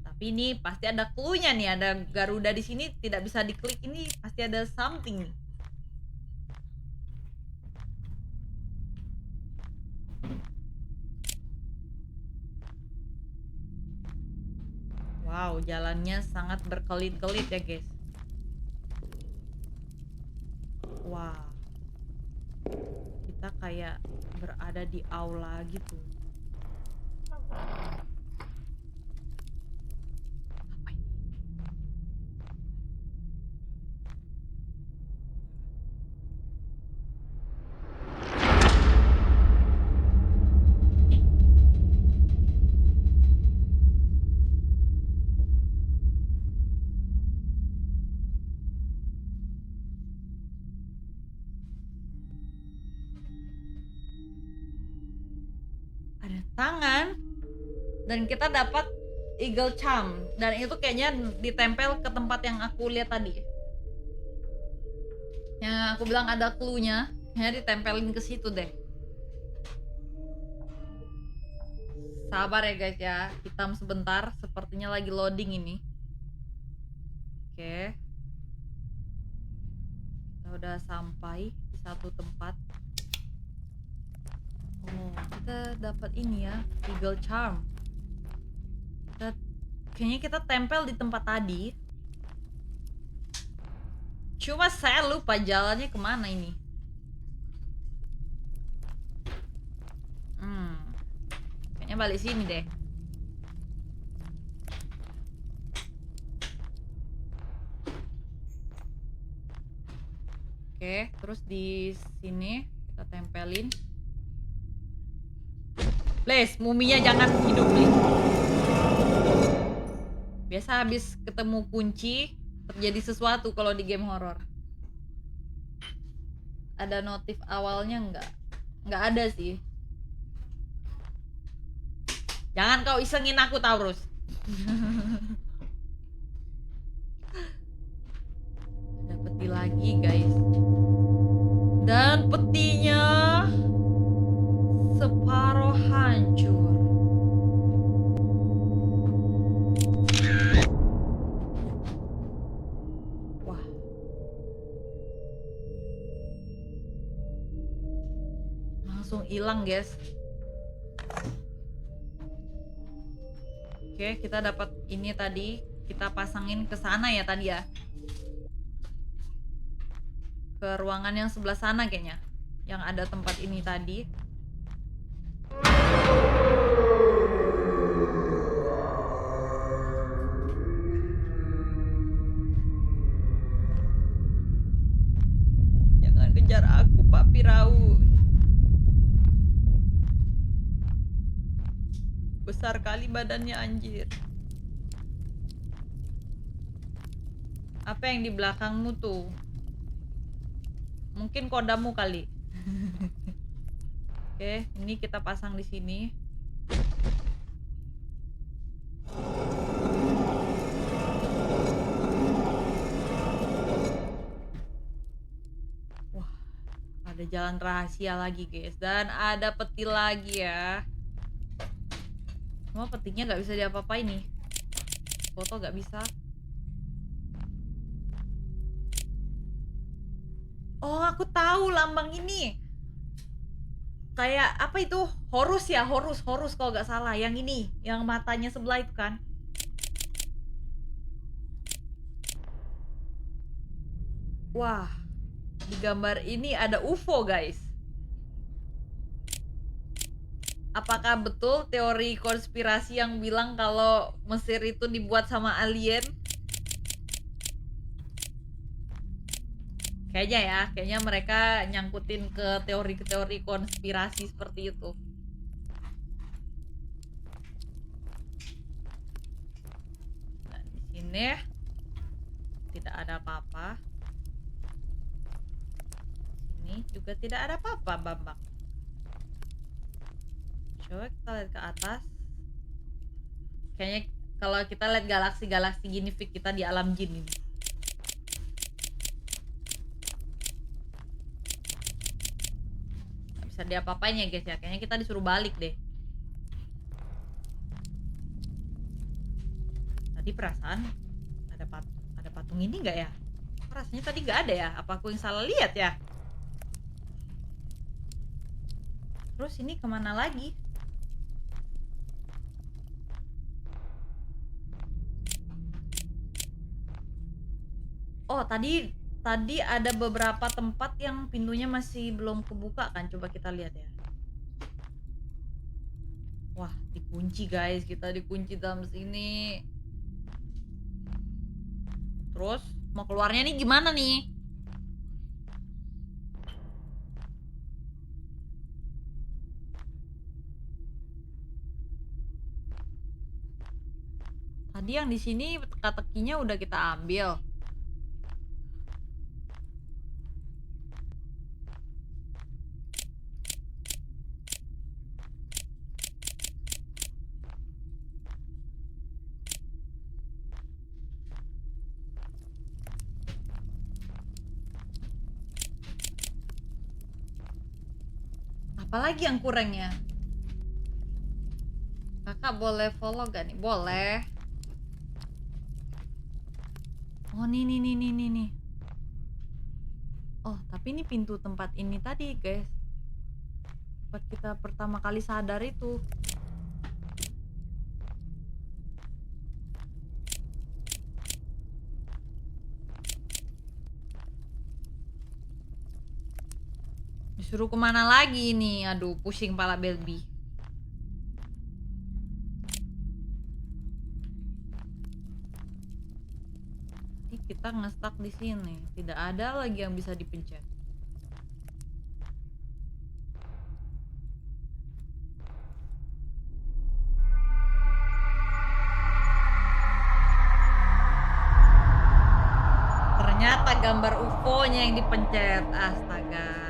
Tapi ini pasti ada clue-nya nih, ada Garuda di sini, tidak bisa diklik, ini pasti ada something nih. Wow, jalannya sangat berkelit-kelit ya guys. Wah, kita kayak berada di aula gitu. Apa ini? Ada tangan dan kita dapat eagle charm dan itu kayaknya ditempel ke tempat yang aku lihat tadi. Yang aku bilang ada clue-nya, ya ditempelin ke situ deh. Sabar ya guys ya, hitam sebentar, sepertinya lagi loading ini. Oke. Kita udah sampai di satu tempat. Oh, kita dapat ini ya, eagle charm. Kayaknya kita tempel di tempat tadi. Cuma saya lupa jalannya kemana ini. Kayaknya balik sini deh. Oke, terus di sini kita tempelin. Please, muminya jangan hidup nih. Biasa habis ketemu kunci terjadi sesuatu kalau di game horor. Ada notif awalnya nggak? Nggak ada sih. Jangan kau isengin aku, Taurus. Ada peti lagi guys. Dan petinya separuh hancur. Wah. Langsung hilang guys. Oke, kita dapat ini tadi. Kita pasangin ke sana ya tadi ya. Ke ruangan yang sebelah sana kayaknya. Yang ada tempat ini tadi. Jangan kejar aku, Pak Firaun. Besar kali badannya anjir. Apa yang di belakangmu tuh? Mungkin kodamu kali. Oke, ini kita pasang di sini. Wah, ada jalan rahasia lagi guys. Dan ada peti lagi ya. Cuma petinya nggak bisa diapa-apain nih. Foto nggak bisa. Oh, aku tahu lambang ini. Kayak apa itu? Horus ya, Horus kalau nggak salah. Yang ini, yang matanya sebelah itu kan. Wah, di gambar ini ada UFO guys. Apakah betul teori konspirasi yang bilang kalau Mesir itu dibuat sama alien? Kayaknya ya, kayaknya mereka nyangkutin ke teori-teori konspirasi seperti itu. Nah, di sini tidak ada apa-apa. Sini juga tidak ada apa-apa, Bambang. Coba kita lihat ke atas. Kayaknya kalau kita lihat galaksi-galaksi gini, Fik, kita di alam jin ini. Bisa diapa-apain ya guys ya, kayaknya kita disuruh balik deh. Tadi perasaan ada patung ini nggak ya? Rasanya tadi nggak ada ya, apa aku yang salah lihat ya? Terus ini kemana lagi? Oh, tadi ada beberapa tempat yang pintunya masih belum kebuka kan, coba kita lihat ya. Wah, dikunci guys, kita dikunci dalam sini. Terus mau keluarnya nih gimana nih? Tadi yang di sini teka-tekinya udah kita ambil. Apalagi yang kurangnya? Kakak boleh follow gak nih? Boleh. Oh, nih. Oh, tapi ini pintu tempat ini tadi, guys. Tempat kita pertama kali sadar itu. Disuruh kemana lagi nih? Aduh, pusing pala Belbi. Ini kita nge-stuck di sini. Tidak ada lagi yang bisa dipencet. Ternyata gambar UFO-nya yang dipencet. Astaga.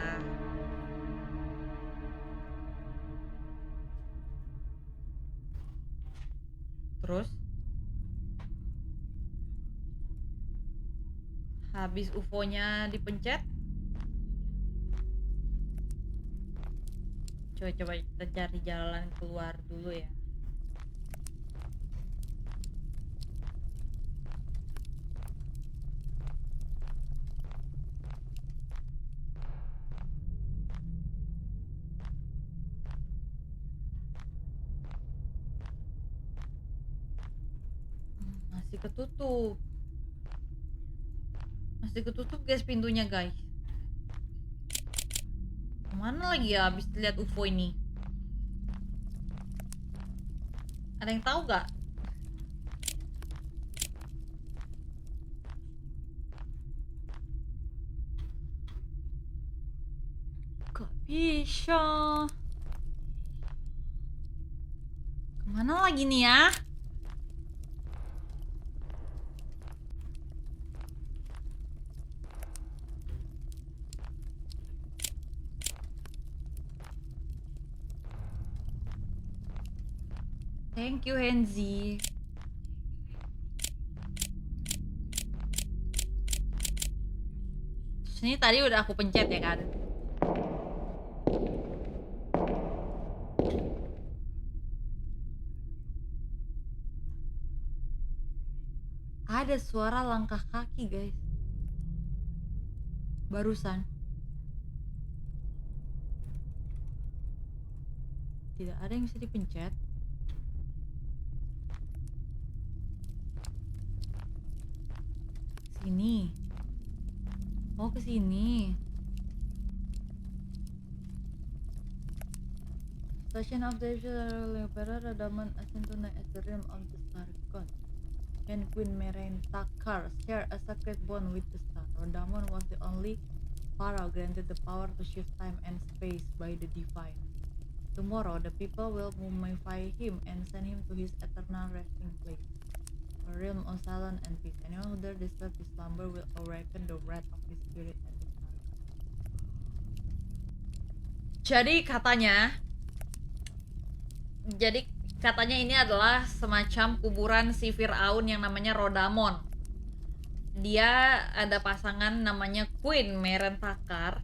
Terus habis UFO-nya dipencet, coba kita cari jalan keluar dulu ya. Masih ketutup. Masih ketutup guys pintunya guys. Mana lagi ya habis lihat UFO ini? Ada yang tahu gak? Kok bisa? Kemana lagi nih ya? Thank you Henzi. Ini tadi udah aku pencet ya kan? Ada suara langkah kaki guys. Barusan. Tidak ada yang bisa dipencet. Sini. Oh, ke sini. Station of the Leopard Radaman Ascentuna as the realm of the star god. And Queen Merentakar share a sacred bond with the star. Rodamon was the only pharaoh granted the power to shift time and space by the divine. Tomorrow, the people will mummify him and send him to his eternal resting place, a realm of silence and peace. Anyone who dare disturb his slumber will awaken the wrath of his spirit and the star. Jadi katanya ini adalah semacam kuburan si Firaun yang namanya Rodamon. Dia ada pasangan namanya Queen Merentakar.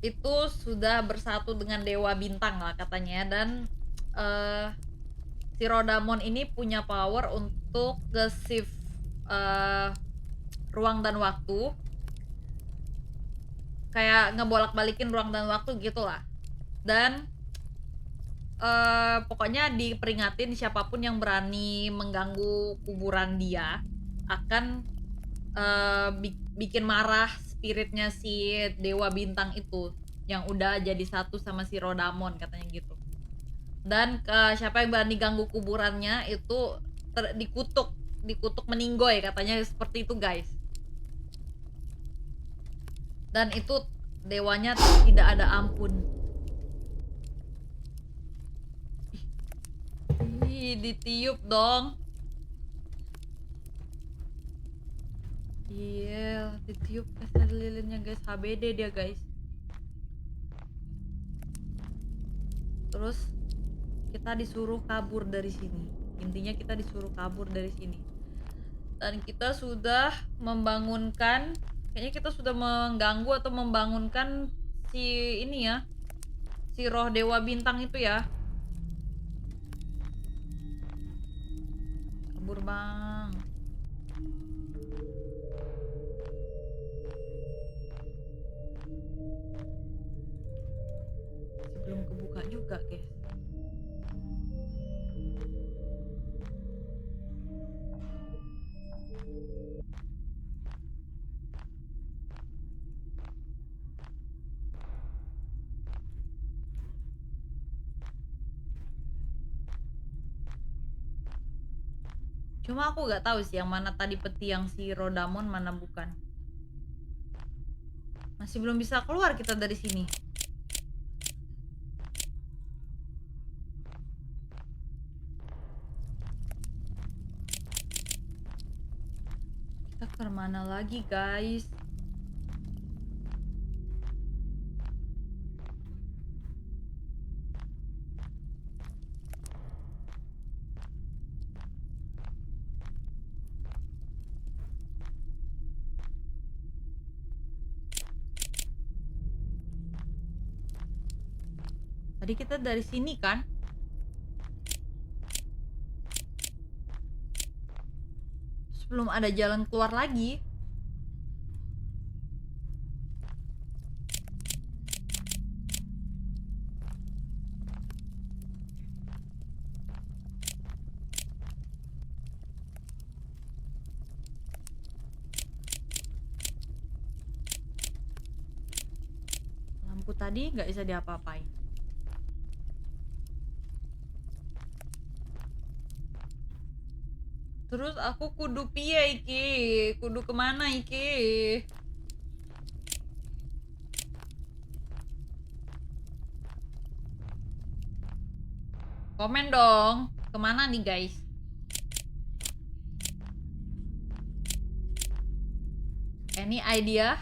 Itu sudah bersatu dengan Dewa Bintang lah katanya. Dan si Rodamon ini punya power untuk nge-shift ruang dan waktu. Kayak ngebolak-balikin ruang dan waktu gitu lah. Dan pokoknya diperingatin siapapun yang berani mengganggu kuburan dia akan bikin marah spiritnya si Dewa Bintang itu, yang udah jadi satu sama si Rodamon katanya gitu. Dan siapa yang berani ganggu kuburannya itu dikutuk, dikutuk meninggoy katanya seperti itu guys. Dan itu dewanya tidak ada ampun. Ih, ditiup dong. Iya, ditiup kasar lilinnya guys, HBD dia guys. Terus kita disuruh kabur dari sini. Intinya kita disuruh kabur dari sini. Dan kita sudah membangunkan, kayaknya kita sudah mengganggu atau membangunkan si ini ya, si roh Dewa Bintang itu ya. Kabur bang. Belum kebuka juga guys. Cuma aku gak tahu sih yang mana tadi peti yang si Rodamon, mana bukan. Masih belum bisa keluar kita dari sini. Kita kemana lagi guys? Tadi kita dari sini kan? Terus belum ada jalan keluar lagi. Lampu tadi nggak bisa diapa-apain. Terus aku kudu piye iki? Kudu kemana iki? Komen dong, kemana nih guys? Any idea?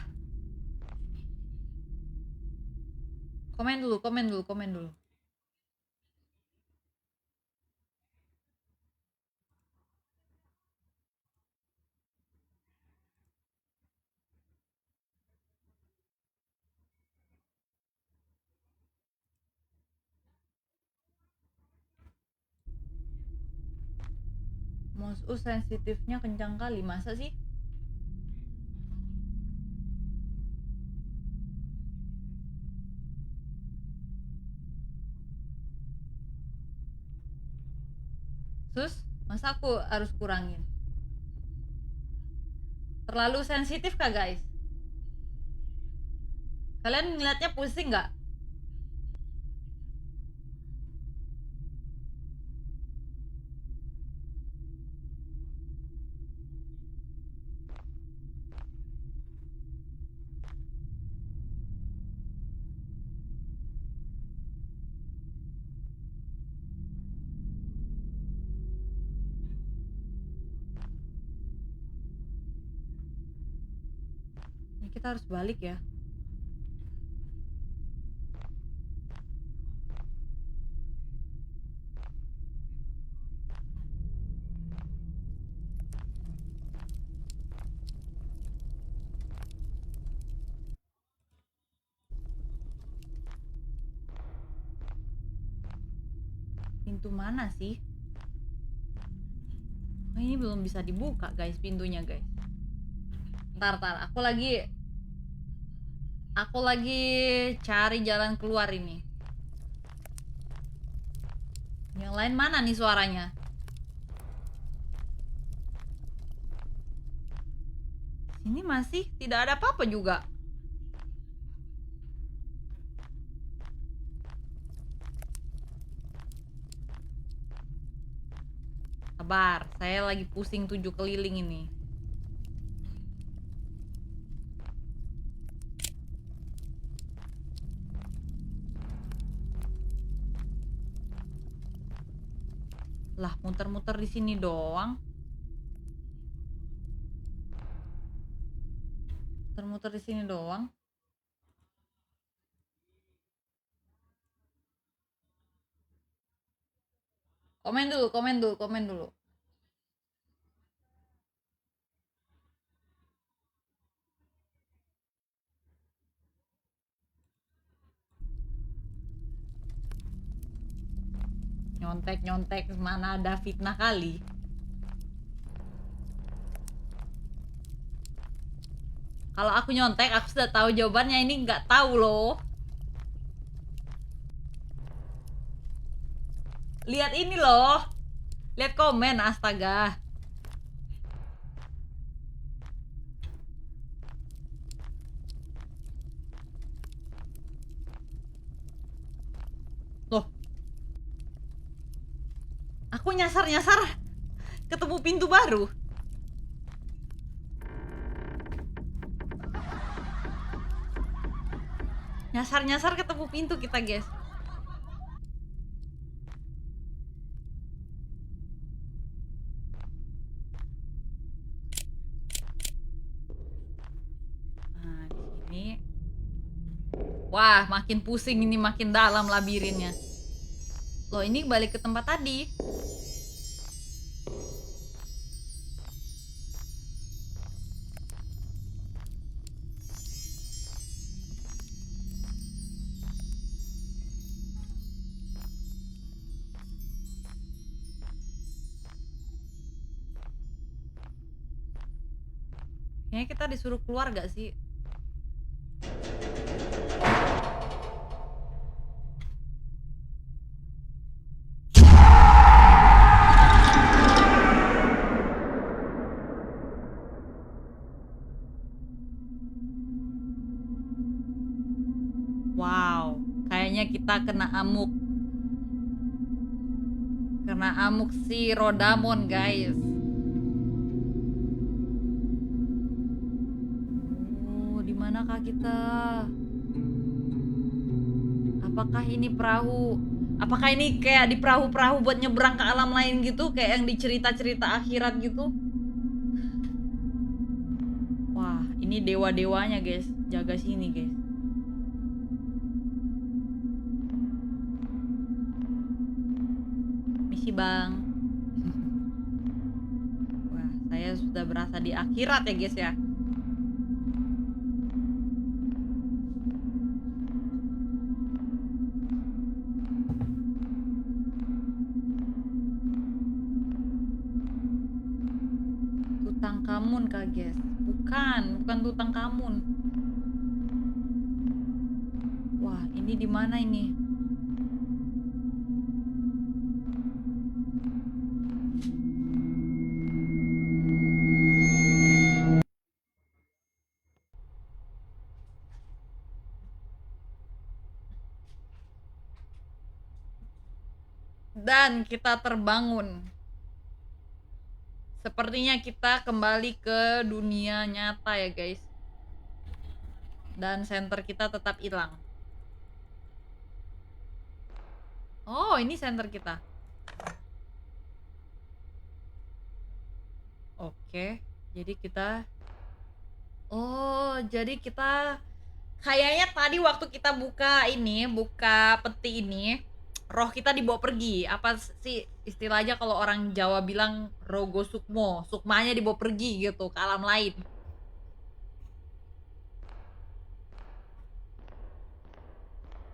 Komen dulu, komen dulu, komen dulu. Mouse sensitifnya kencang kali, masa sih? Terus, masa aku harus kurangin? Terlalu sensitif kah guys? Kalian ngeliatnya pusing nggak? Ini kita harus balik ya. Pintu mana sih? Oh, ini belum bisa dibuka guys pintunya guys. Ntar, aku lagi cari jalan keluar ini. Yang lain mana nih suaranya? Ini masih tidak ada apa-apa juga. Sabar, saya lagi pusing 7 keliling ini. Lah, muter-muter di sini doang. Muter-muter di sini doang. Komen dulu, komen dulu, komen dulu. Nyontek-nyontek, mana ada fitnah kali. Kalau aku nyontek, aku sudah tahu jawabannya. Ini nggak tahu loh. Lihat ini loh. Lihat komen, astaga. Loh, aku nyasar-nyasar ketemu pintu baru. Nyasar-nyasar ketemu pintu kita, guys. Nah, di sini. Wah, makin pusing ini, makin dalam labirinnya. Loh, ini balik ke tempat tadi. Kayaknya kita disuruh keluar gak sih? Wow, kayaknya kita kena amuk. Kena amuk si Rodamon, guys. Oh, di manakah kita? Apakah ini perahu? Apakah ini kayak di perahu-perahu buat nyebrang ke alam lain gitu, kayak yang di cerita-cerita akhirat gitu? Wah, ini dewa-dewanya, guys. Jaga sini, guys. Misi, Bang. Wah, saya sudah berasa di akhirat ya, guys ya. Tutankhamun kah, guys? Bukan Tutankhamun. Wah, ini di mana ini? Dan kita terbangun. Sepertinya kita kembali ke dunia nyata ya, guys. Dan center kita tetap hilang. Oh, ini center kita. Oke, jadi kita. Oh, jadi kita kayaknya tadi waktu kita buka ini, buka peti ini, roh kita dibawa pergi. Apa sih istilahnya kalau orang Jawa bilang rogo sukmo, sukmanya dibawa pergi gitu ke alam lain.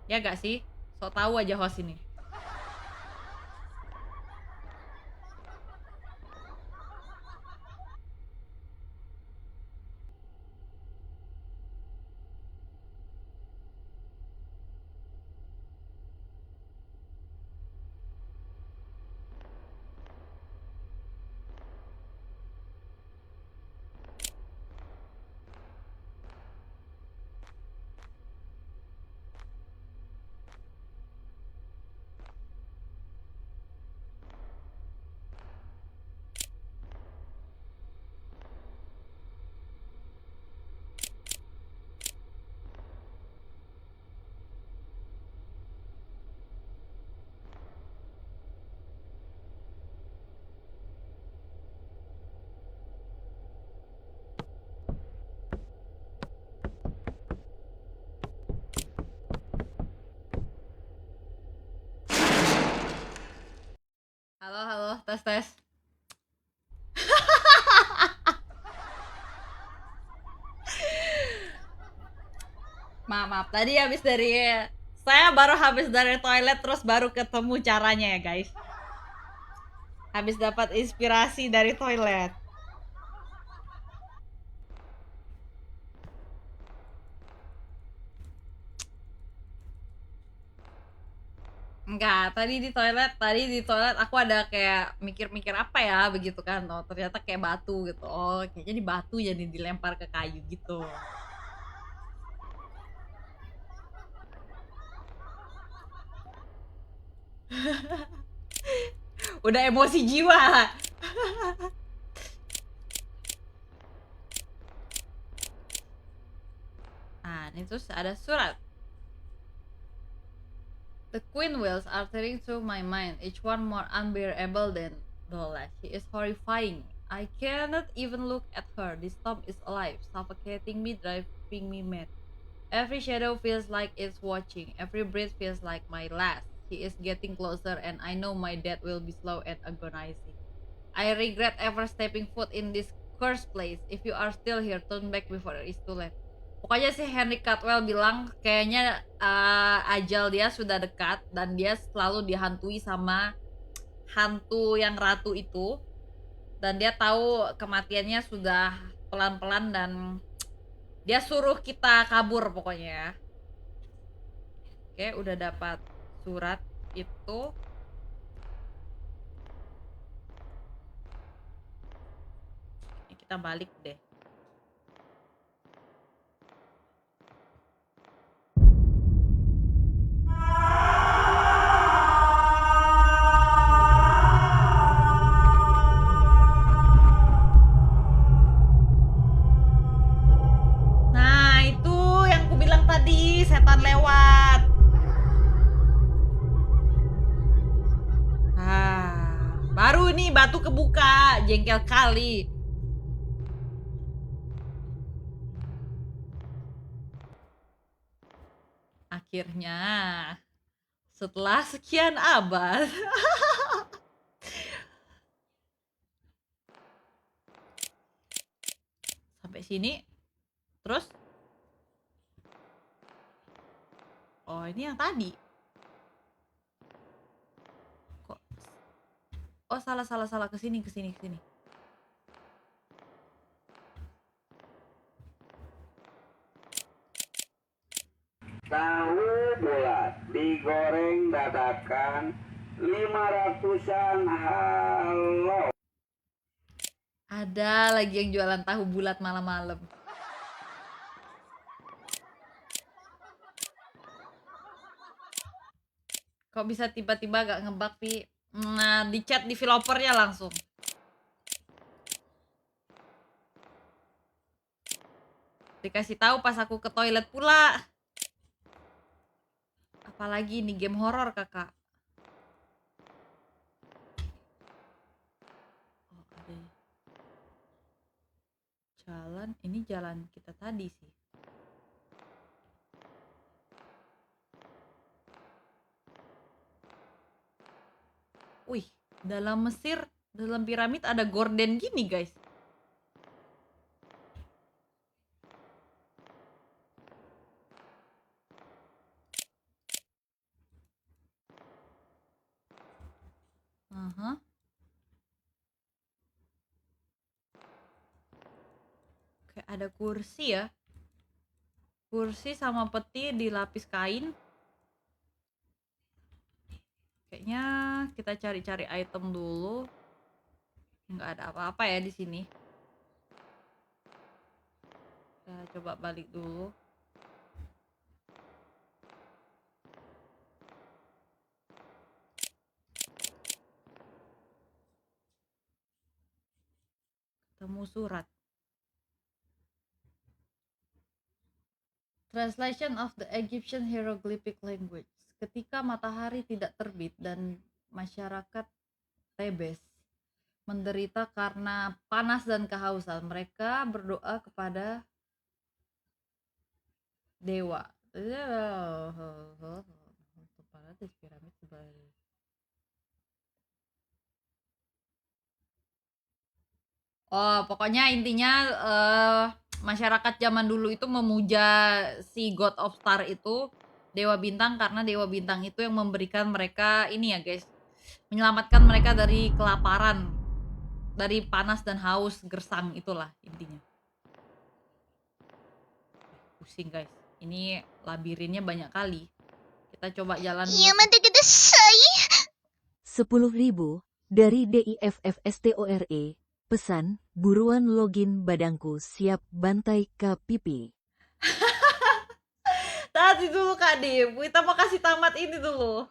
Ya gak sih? So tahu aja host ini. Tes tes. Maaf, tadi saya baru habis dari toilet terus baru ketemu caranya ya guys. Habis dapat inspirasi dari toilet. Enggak, tadi di toilet aku ada kayak mikir-mikir apa ya begitu kan. Oh, ternyata kayak batu gitu. Oh, kayaknya di batu jadi dilempar ke kayu gitu. Udah emosi jiwa. Ah, ini terus ada surat. The queen wheels are tearing through my mind, each one more unbearable than Dola. She is horrifying. I cannot even look at her. This storm is alive, suffocating me, driving me mad. Every shadow feels like it's watching. Every breath feels like my last. She is getting closer, and I know my death will be slow and agonizing. I regret ever stepping foot in this cursed place. If you are still here, turn back before it is too late. Pokoknya si Henry Catwell bilang kayaknya ajal dia sudah dekat dan dia selalu dihantui sama hantu yang ratu itu, dan dia tahu kematiannya sudah pelan-pelan dan dia suruh kita kabur pokoknya ya. Oke, udah dapat surat itu. Ini kita balik deh. Nah, itu yang ku bilang tadi, setan lewat. Baru nih batu kebuka, jengkel kali. Akhirnya, setelah sekian abad. Sampai sini. Terus? Oh, ini yang tadi. Kok? Oh, salah. Kesini. Tahu bulat digoreng dadakan 500-an. Halo. Ada lagi yang jualan tahu bulat malam-malam. Kok bisa tiba-tiba gak ngebug, Pi? Nah, di chat developernya langsung. Dikasih tahu pas aku ke toilet pula. Apalagi ini game horor, Kakak. Oh, ada jalan. Ini jalan kita tadi sih. Wih, dalam Mesir, dalam piramid ada gorden gini, guys. Kayak ada kursi ya. Kursi sama peti dilapis kain. Kayaknya kita cari-cari item dulu. Nggak ada apa-apa ya di sini. Kita coba balik dulu. Ketemu surat. Translation of the Egyptian hieroglyphic language. Ketika matahari tidak terbit dan masyarakat Tebes menderita karena panas dan kehausan, mereka berdoa kepada dewa. Oh, pokoknya intinya masyarakat zaman dulu itu memuja si God of Star itu, Dewa Bintang, karena Dewa Bintang itu yang memberikan mereka ini ya guys, menyelamatkan mereka dari kelaparan, dari panas dan haus gersang itulah intinya. Pusing guys, ini labirinnya banyak kali. Kita coba jalan dulu. やめてください。 10.000 dari DIFFSTORE. Pesan, buruan login badangku siap bantai ke pipi. Tadi dulu Kak Dim, kita mau kasih tamat ini dulu.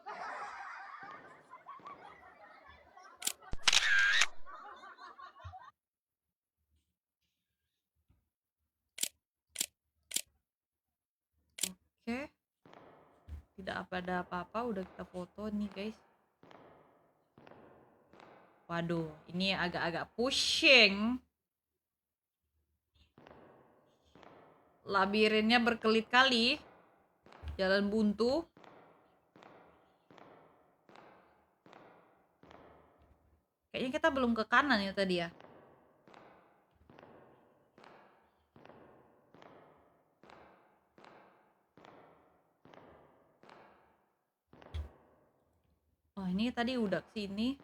Oke, tidak ada apa-apa, udah kita foto nih guys. Waduh, ini agak-agak pushing. Labirinnya berkelit kali. Jalan buntu. Kayaknya kita belum ke kanan ya tadi ya. Oh, ini tadi udah ke sini.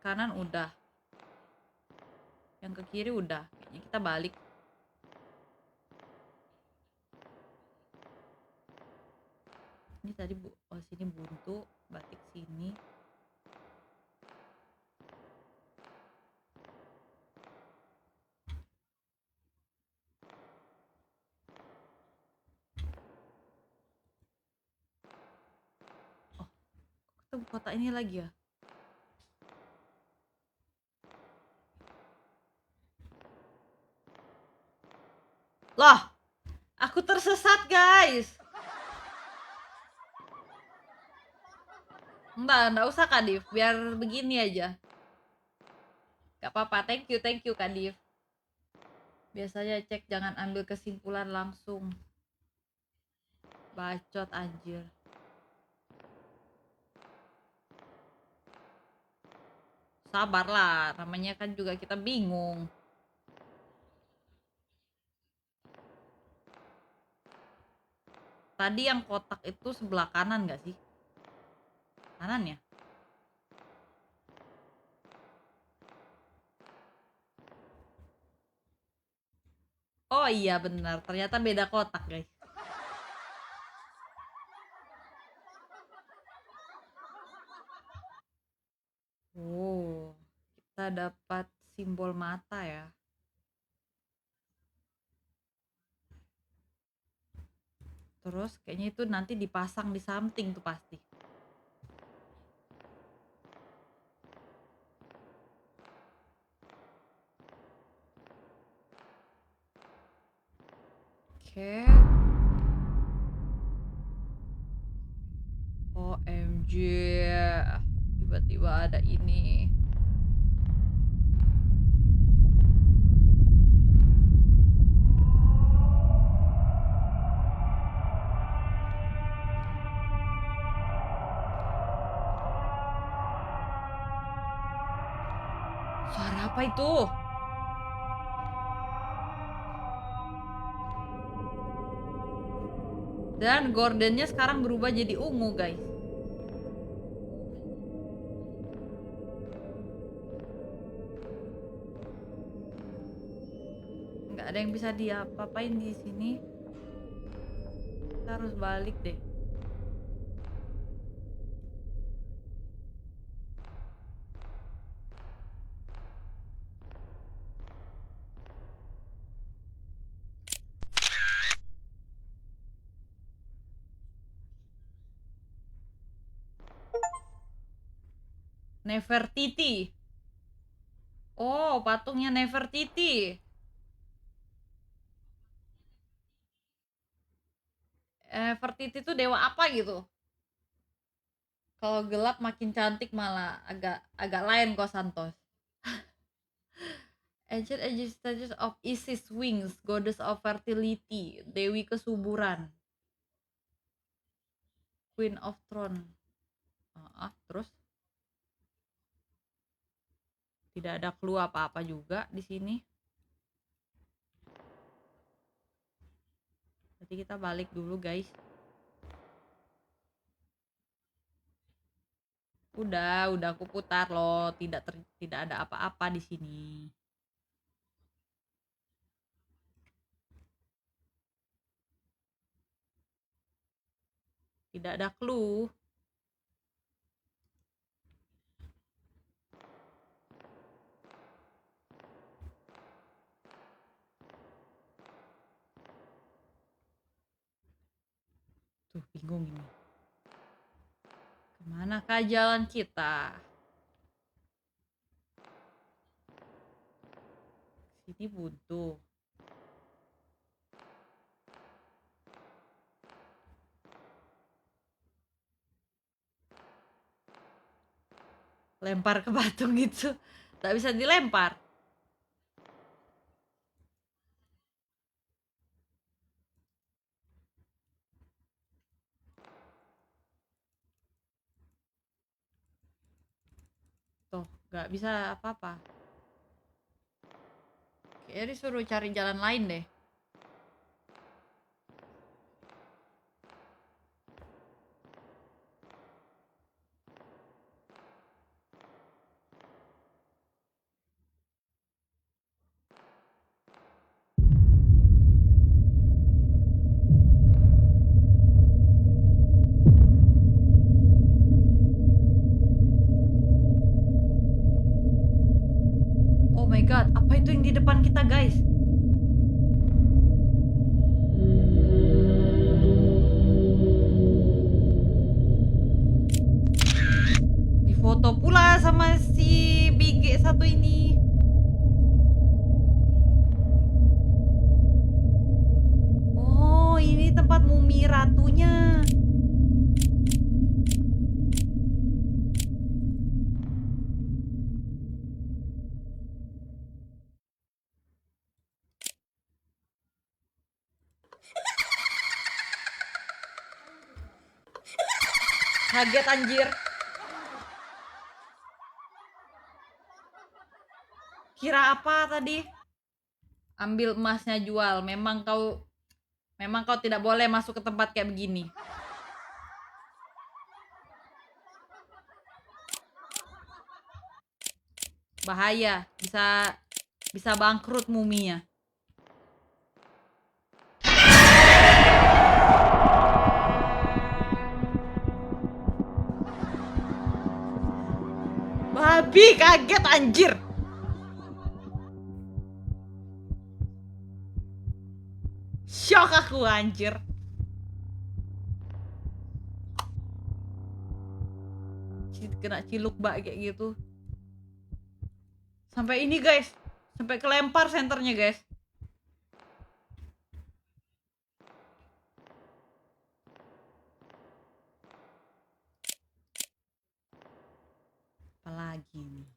Ke kanan udah. Yang ke kiri udah. Kayaknya kita balik. Ini tadi oh sini buntu, balik sini. Oh, ketemu kota ini lagi ya. Loh, aku tersesat guys. Enggak usah Kak Div, biar begini aja. Gak apa-apa, thank you Kak Div. Biasanya cek jangan ambil kesimpulan langsung. Bacot anjir. Sabarlah, namanya kan juga kita bingung. Tadi yang kotak itu sebelah kanan gak sih? Kanan ya? Oh iya benar, ternyata beda kotak guys. Oh, kita dapat simbol mata ya. Terus kayaknya itu nanti dipasang di something tuh pasti. Oke. OMG. Tiba-tiba ada ini. Suara apa itu? Dan gordennya sekarang berubah jadi ungu guys. Nggak ada yang bisa diapa-apain di sini. Kita harus balik deh. Nefertiti. Oh, patungnya Nefertiti. Nefertiti itu dewa apa gitu? Kalau gelap makin cantik malah agak lain kok Santos. Ancient statues of Isis Wings, goddess of fertility, dewi kesuburan, Queen of Throne. Terus Tidak ada clue apa-apa juga di sini. Berarti kita balik dulu, guys. Udah aku putar loh. Tidak ada apa-apa di sini. Tidak ada clue. Tuh, bingung ini. Kemanakah jalan kita? Sini buntu. Lempar ke patung itu. Tak bisa dilempar. Tuh, gak bisa apa-apa. Kayaknya disuruh cari jalan lain deh. Oh my god, apa itu yang di depan kita, guys? Difoto pula sama si Bige satu ini. Oh, ini tempat mumi ratunya. Kaget anjir. Kira apa tadi? Ambil emasnya jual. Memang kau tidak boleh masuk ke tempat kayak begini. Bahaya, bisa bangkrut muminya. Babi, kaget anjir. Shock aku anjir. Kena ciluk bak kayak gitu. Sampai ini guys. Sampai kelempar senternya guys. Apalagi nih.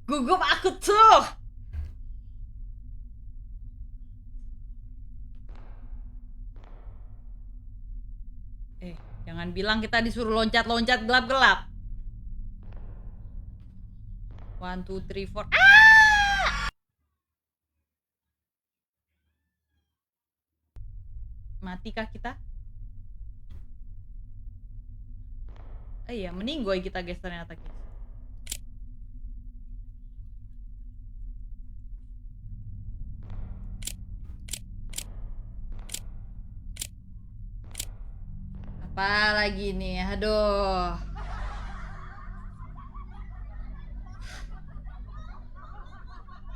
Gugup aku tuh. Jangan bilang kita disuruh loncat-loncat gelap-gelap. 1, 2, 3, 4. Matikah kita? Iya, meninggoy kita guys ternyata guys. Apa lagi nih? Aduh.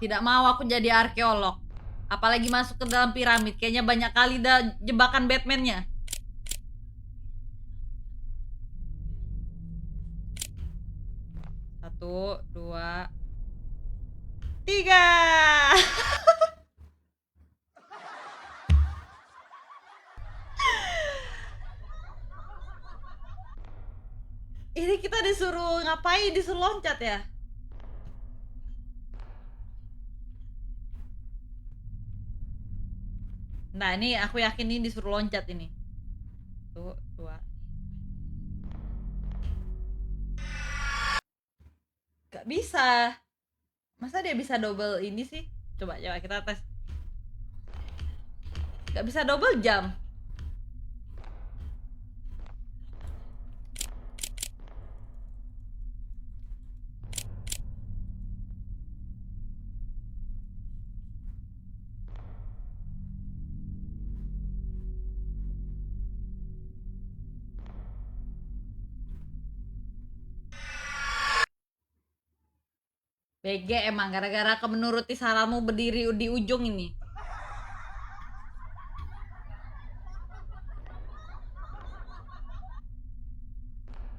Tidak mau aku jadi arkeolog. Apalagi masuk ke dalam piramid. Kayaknya banyak kali dah jebakan Batman-nya. Satu, dua, tiga. Ini kita disuruh ngapain? Disuruh loncat ya? Nah, ini aku yakin ini disuruh loncat ini. Tuh, dua. Gak bisa. Masa dia bisa double ini sih? Coba kita tes. Gak bisa double jump. BG emang gara-gara menuruti saranmu berdiri di ujung ini.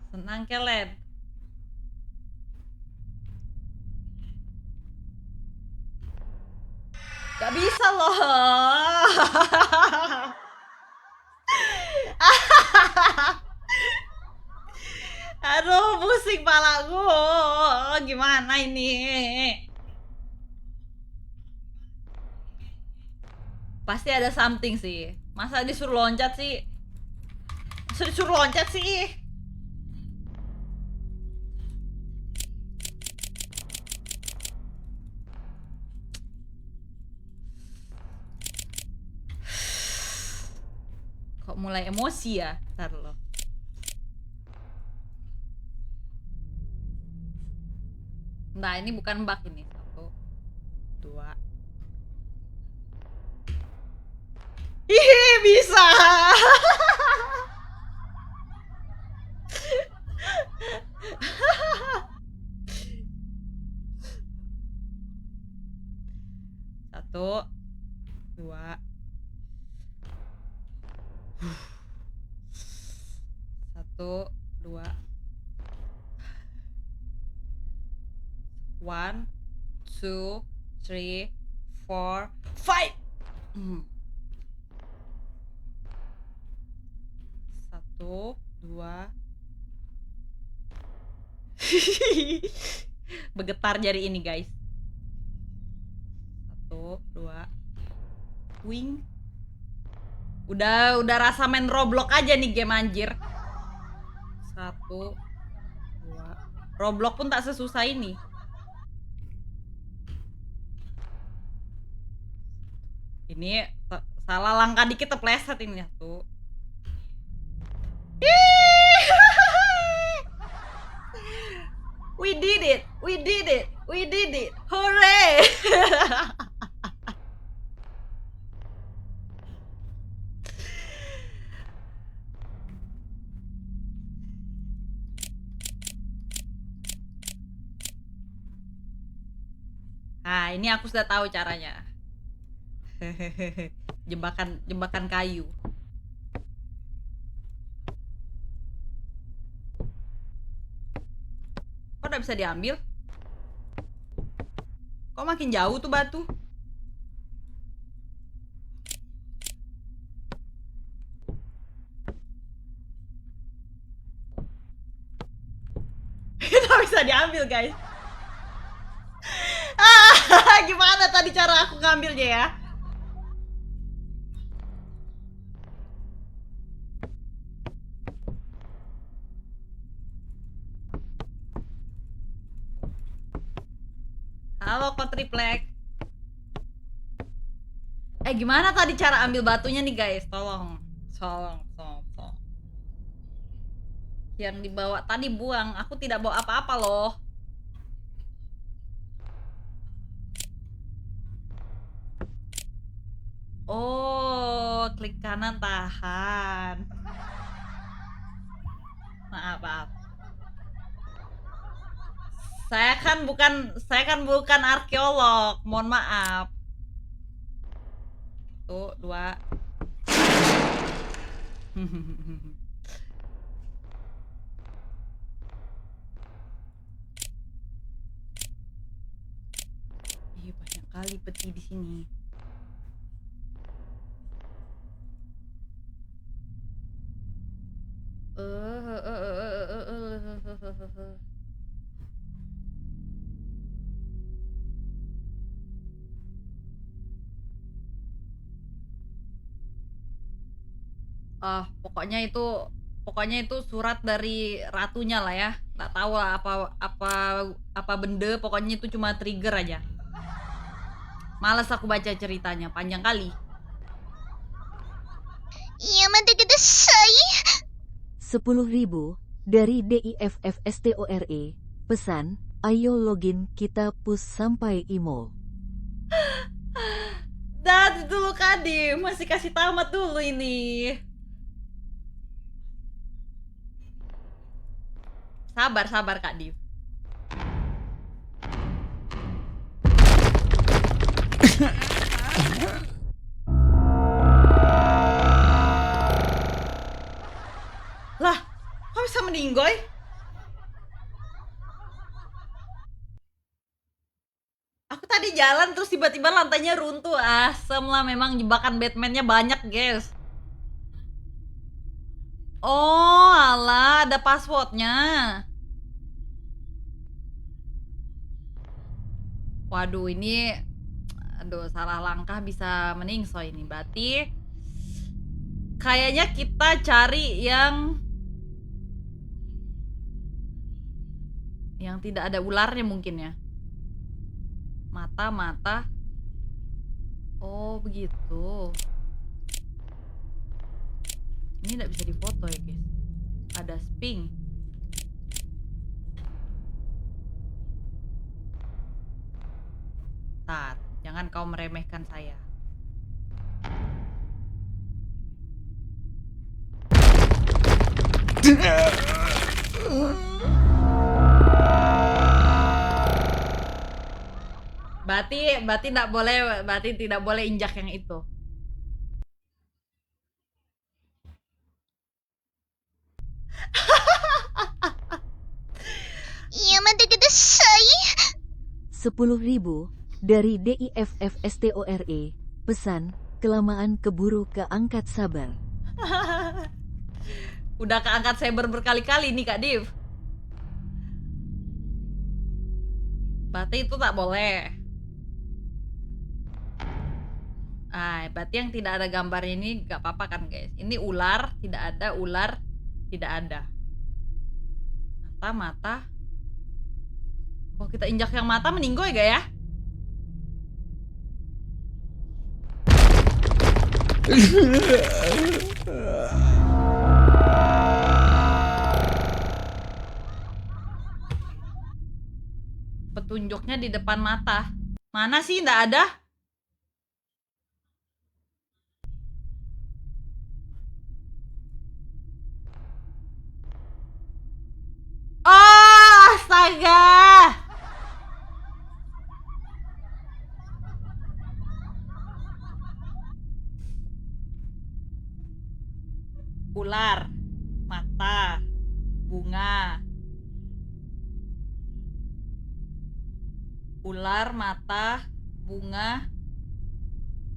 Senang kalian. Gak bisa loh. Aduh, pusing palaku. Gimana ini? Pasti ada something sih. Masa disuruh loncat sih? Masa disuruh loncat sih? Kok mulai emosi ya? Ntar lo. Nah, ini bukan bug ini. 1, 2. Ih, bisa. Satu, dua. Satu, dua. 1, 2, 3, 4, 5. Satu, dua. Bergetar jari ini, guys. 1, 2. Wing. Udah rasa main Roblox aja nih game anjir. 1, 2. Roblox pun tak sesusah ini. Ini salah langkah dikit terpleset ini. 1. We did it. We did it. We did it. Hooray. Nah, ini aku sudah tahu caranya. Jebakan kayu. Kok udah bisa diambil? Kok makin jauh tuh batu? Kita bisa diambil, guys. Gimana tadi cara aku ngambilnya ya? Halo, kok triplek. Gimana tadi cara ambil batunya nih, guys? Tolong. Yang dibawa tadi buang. Aku tidak bawa apa-apa loh. Oh, klik kanan tahan. Maaf. Saya kan bukan arkeolog. Mohon maaf. 1, 2. Ih, banyak kali peti di sini. Pokoknya itu surat dari ratunya lah ya. Nggak tahu lah apa benda, pokoknya itu cuma trigger aja. Males aku baca ceritanya, panjang kali. やめてください。 10.000 dari DIFFSTORE. Pesan, ayo login kita push sampai imo. Dah dulu Kadim, masih kasih tamat dulu ini. Sabar Kak Div. Lah, kok bisa meninggoy? Aku tadi jalan terus tiba-tiba lantainya runtuh. Asem lah, memang jebakan Batman-nya banyak, guys. Oh, alah, ada passwordnya. Waduh, ini salah langkah bisa meningsoy ini. Berarti kayaknya kita cari yang tidak ada ularnya mungkin ya. Mata. Oh, begitu. Ini tidak bisa difoto ya, guys. Ada sping. Tar, jangan kau meremehkan saya. Berarti tidak boleh injak yang itu. Yamete kudasai. 10.000 dari DIFFSTORE. Pesan, kelamaan keburu keangkat sabar. Udah keangkat saber berkali-kali nih Kak Div. Berarti itu tak boleh. Berarti yang tidak ada gambar ini gak apa-apa kan guys. Ini ular, tidak ada. Ular, tidak ada. Mata. Kalau kita injak yang mata meninggoy gak ya? Petunjuknya di depan mata. Mana sih? Nggak ada. Oh, astaga. Ular, mata, bunga. Ular, mata, bunga.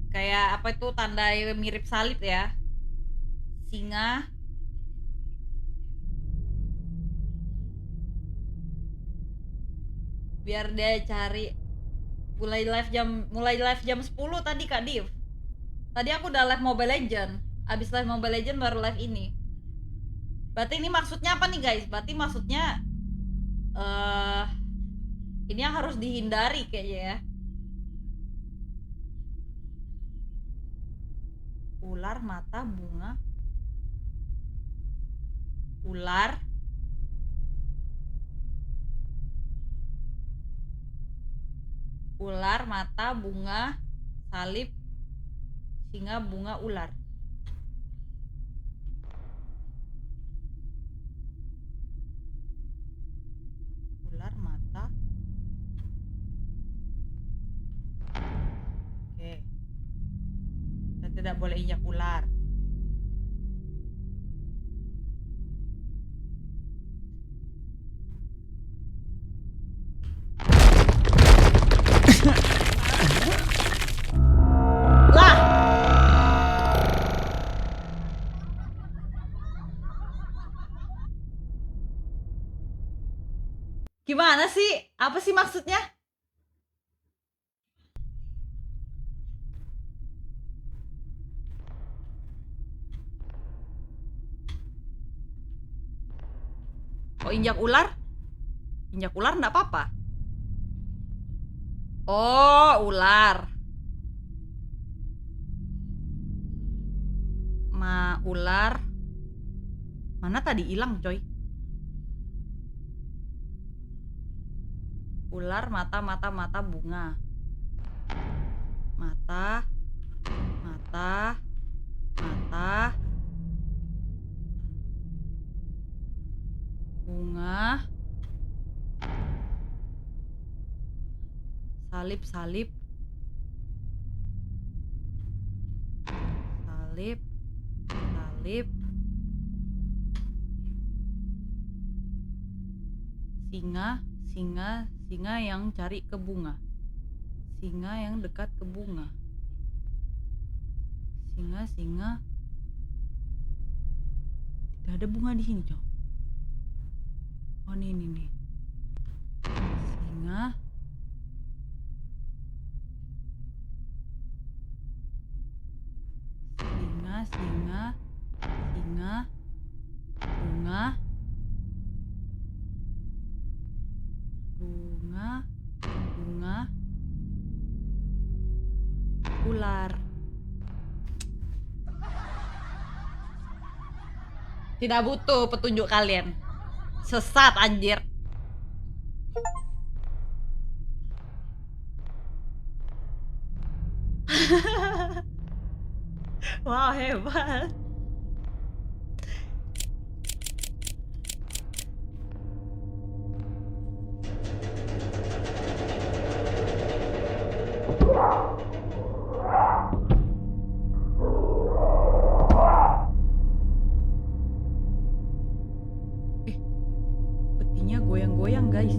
Kayak apa itu tanda mirip salib ya. Singa. Biar dia cari. Mulai live jam 10 tadi Kak Div. Tadi aku udah live Mobile Legend. Abis live Mobile Legend baru live ini. Berarti ini maksudnya apa nih guys? Berarti maksudnya ini yang harus dihindari kayaknya ya. Ular, mata, bunga. Ular. Ular, mata, bunga, salib, singa, bunga, ular. Ular, mata. Oke. Kita tidak boleh injak ular. Lah. Gimana sih? Apa sih maksudnya? Oh, injak ular? Injak ular nggak apa-apa. Oh, ular. Ular. Mana tadi hilang, coy? Ular, mata, mata, mata, bunga. Mata, mata, mata, bunga, salib, salib, salib, salib, singa, singa, singa yang cari ke bunga, singa yang dekat ke bunga, singa, singa, tidak ada bunga di sini, coy. Oh, ini nih, singa, singa, singa, singa, bunga, bunga, bunga, ular. Tidak butuh petunjuk kalian. Sesat anjir. Wow, hebat. Petinya goyang-goyang, guys.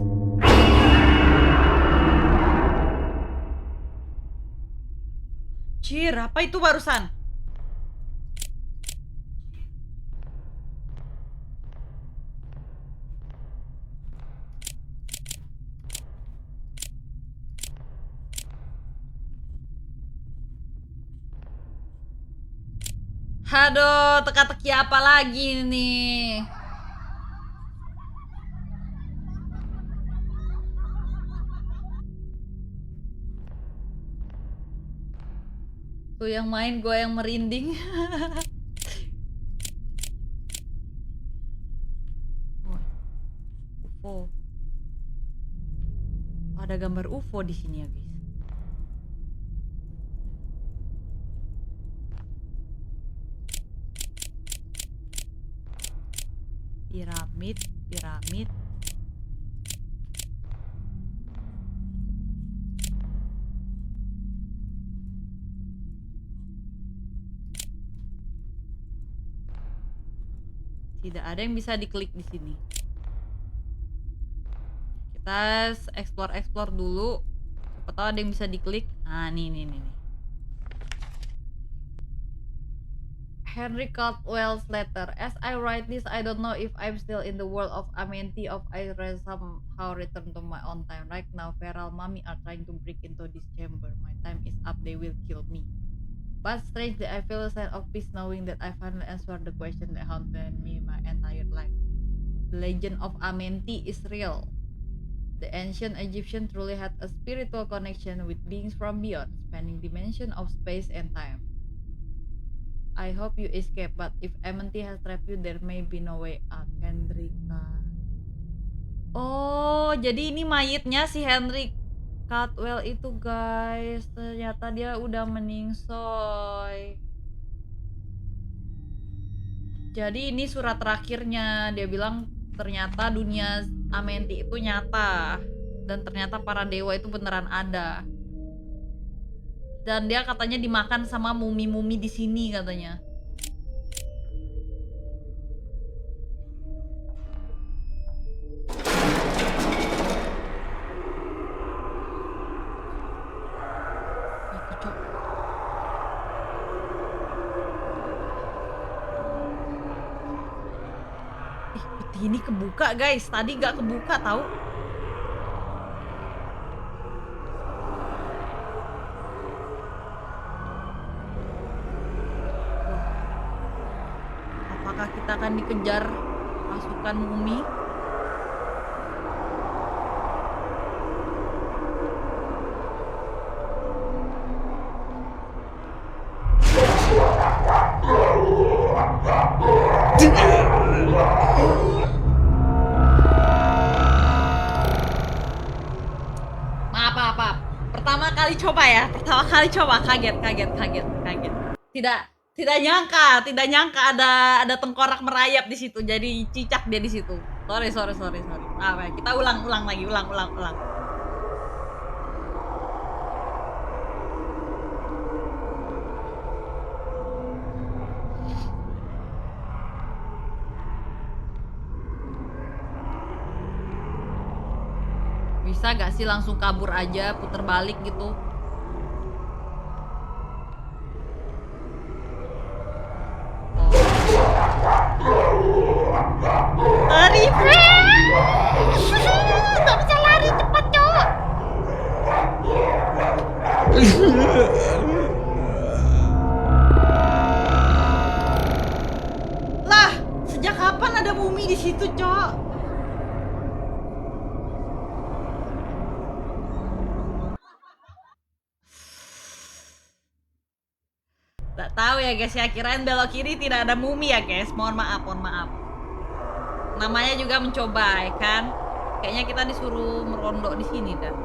Cir, apa itu barusan? Aduh, teka-teki apa lagi nih? Tuh yang main gue yang merinding. UFO. Ada gambar UFO di sini ya, guys. Piramid, piramid. Tidak ada yang bisa diklik di sini. Kita explore dulu. Siapa tahu ada yang bisa diklik. Nah, nih. Henry Caldwell's letter. As I write this, I don't know if I'm still in the world of Amenti of I somehow return to my own time. Right now, feral mommy are trying to break into this chamber. My time is up. They will kill me. But strangely, I feel a sense of peace knowing that I finally answered the question that haunted me my entire life. The legend of Amenti is real. The ancient Egyptian truly had a spiritual connection with beings from beyond, spanning dimension of space and time. I hope you escape, but if Amenti has trapped you, there may be no way out. Hendrika. Oh, jadi ini mayitnya si Henry Caldwell itu, guys. Ternyata dia udah meningsoy. Jadi ini surat terakhirnya. Dia bilang ternyata dunia Amenti itu nyata. Dan ternyata para dewa itu beneran ada. Dan dia katanya dimakan sama mumi-mumi di sini katanya. Itu, Cok. Peti ini kebuka, guys. Tadi gak kebuka tahu. Apakah kita akan dikejar pasukan mumi? Maaf, maaf, maaf. Pertama kali coba ya, pertama kali coba kaget, kaget, kaget, kaget. Tidak, tidak nyangka ada tengkorak merayap di situ. Jadi cicak dia di situ. Sorry, sorry, sorry, sorry. Maaf ya. Kita ulang lagi, ulang. Bisa gak sih langsung kabur aja, puter balik gitu? Refresh. Gak bisa lari cepat, Cok. Lah, sejak kapan ada mumi di situ, Cok? Tak tahu ya guys ya, kirain belok kiri tidak ada mumi ya guys. Mohon maaf, mohon maaf. Namanya juga mencoba ya kan. Kayaknya kita disuruh merondok di sini dah.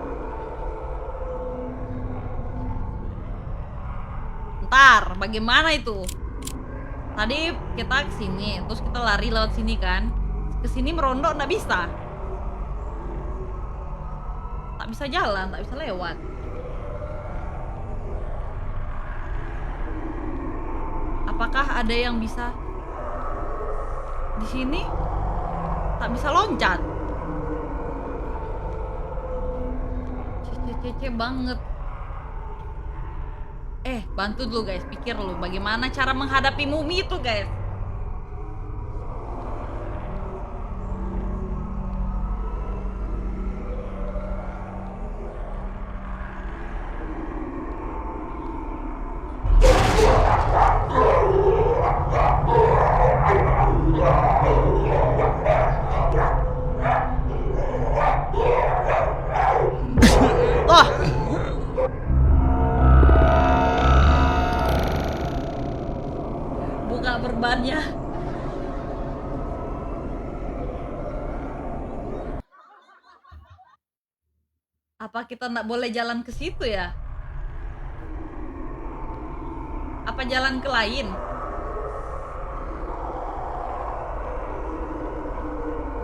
Ntar, bagaimana itu? Tadi kita ke sini, terus kita lari lewat sini kan. Ke sini merondok nggak bisa. Tak bisa jalan, tak bisa lewat. Apakah ada yang bisa di sini? Tak bisa loncat. Cece banget. Bantu dulu guys, pikir lu bagaimana cara menghadapi mumi itu guys. Wah. Buka perbannya. Apa kita nggak boleh jalan ke situ ya? Apa jalan ke lain?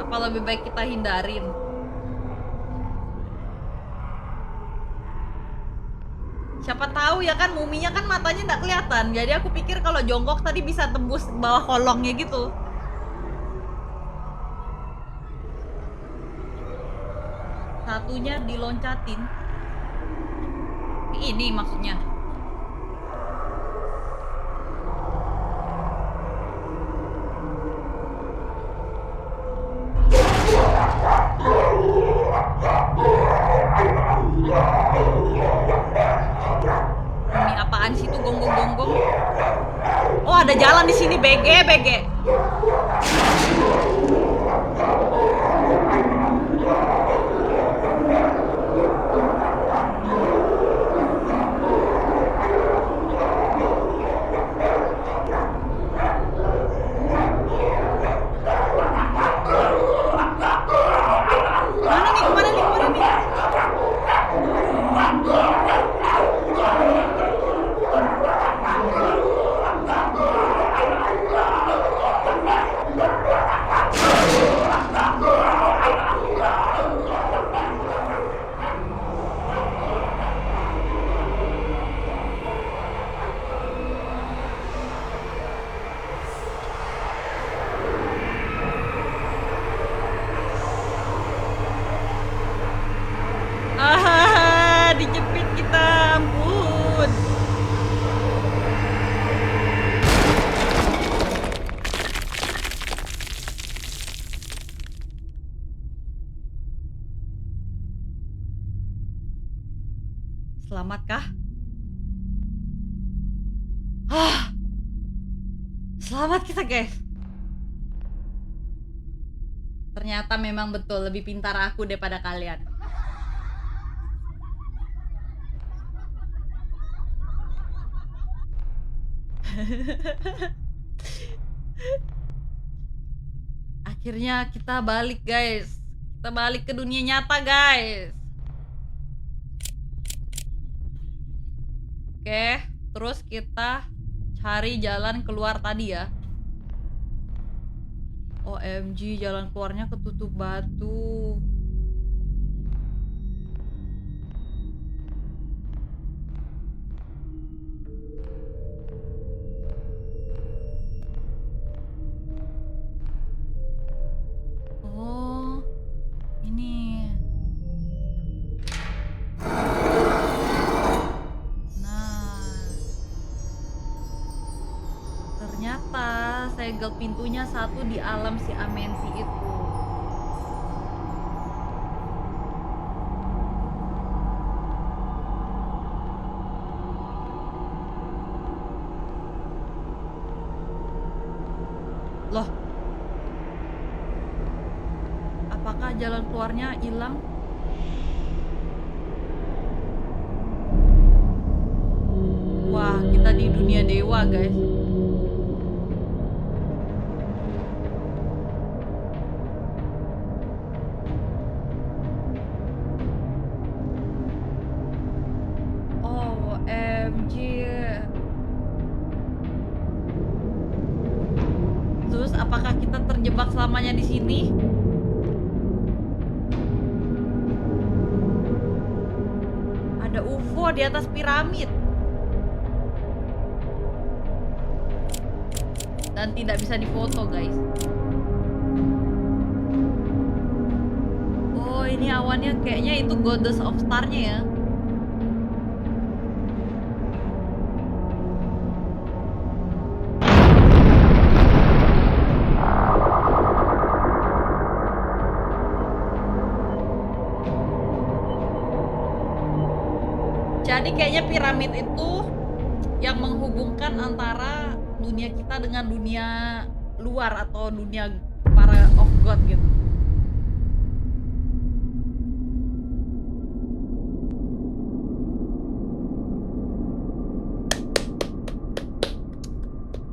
Apa lebih baik kita hindarin? Siapa tahu ya kan, muminya kan matanya nggak kelihatan. Jadi aku pikir kalau jongkok tadi bisa tembus bawah kolongnya gitu. Satunya diloncatin. Ini maksudnya. Ini apaan sih itu gonggong-gonggong? Oh, ada jalan di sini, BG. Kemana nih? Dijepit kita, ampun. Selamatkah? Selamat kita guys. Ternyata memang betul lebih pintar aku daripada kalian. Akhirnya kita balik guys. Kita balik ke dunia nyata guys. Oke, terus kita cari jalan keluar tadi ya. OMG, jalan keluarnya ketutup batu. Oh, ini. Nah, ternyata segel pintunya satu di alam si Amenti itu. Loh, apakah jalan keluarnya hilang? Wah, kita di dunia dewa, guys. OMG. Terus apakah kita terjebak selamanya di sini? Ada UFO di atas piramid. Dan tidak bisa difoto, guys. Oh, ini awannya kayaknya itu Goddess of Star-nya ya. Jadi kayaknya piramid itu yang menghubungkan antara dunia kita dengan dunia luar atau dunia para of God gitu.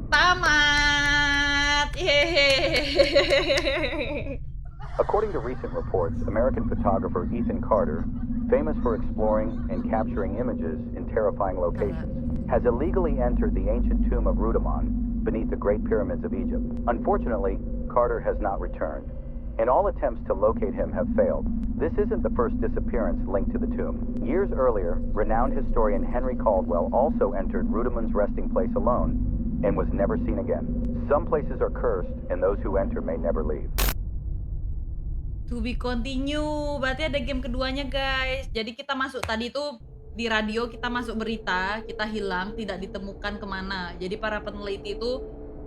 Tamat. Yeay. According to recent reports, American photographer Ethan Carter, famous for exploring and capturing images in terrifying locations, has illegally entered the ancient tomb of Rudimon beneath the Great Pyramids of Egypt. Unfortunately, Carter has not returned, and all attempts to locate him have failed. This isn't the first disappearance linked to the tomb. Years earlier, renowned historian Henry Caldwell also entered Rudimon's resting place alone and was never seen again. Some places are cursed, and those who enter may never leave. To be continue, berarti ada game keduanya guys. Jadi kita masuk tadi tuh di radio, kita masuk berita, kita hilang, tidak ditemukan kemana. Jadi para peneliti itu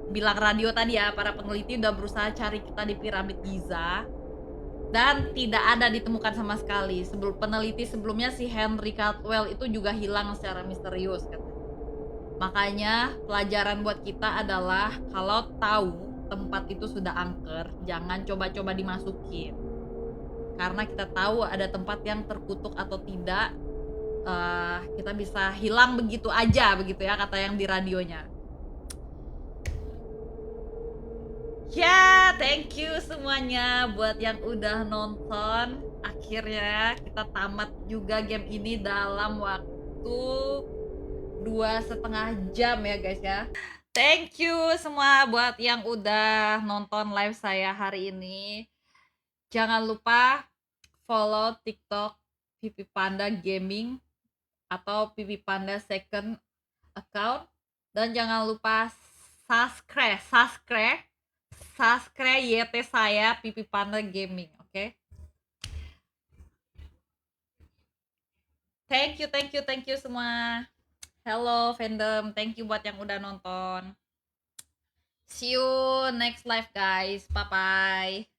bilang radio tadi ya, para peneliti udah berusaha cari kita di piramid Giza dan tidak ada ditemukan sama sekali. Peneliti sebelumnya si Henry Caldwell itu juga hilang secara misterius katanya. Makanya pelajaran buat kita adalah kalau tahu tempat itu sudah angker, jangan coba-coba dimasukin. Karena kita tahu ada tempat yang terkutuk atau tidak, kita bisa hilang begitu aja, begitu ya kata yang di radionya. Ya, thank you semuanya buat yang udah nonton. Akhirnya kita tamat juga game ini dalam waktu 2,5 jam ya guys ya. Thank you semua buat yang udah nonton live saya hari ini. Jangan lupa follow TikTok Pipi Panda Gaming atau Pipi Panda second account, dan jangan lupa subscribe YT saya Pipi Panda Gaming, oke? Thank you semua. Hello fandom, thank you buat yang udah nonton. See you next live guys, bye bye.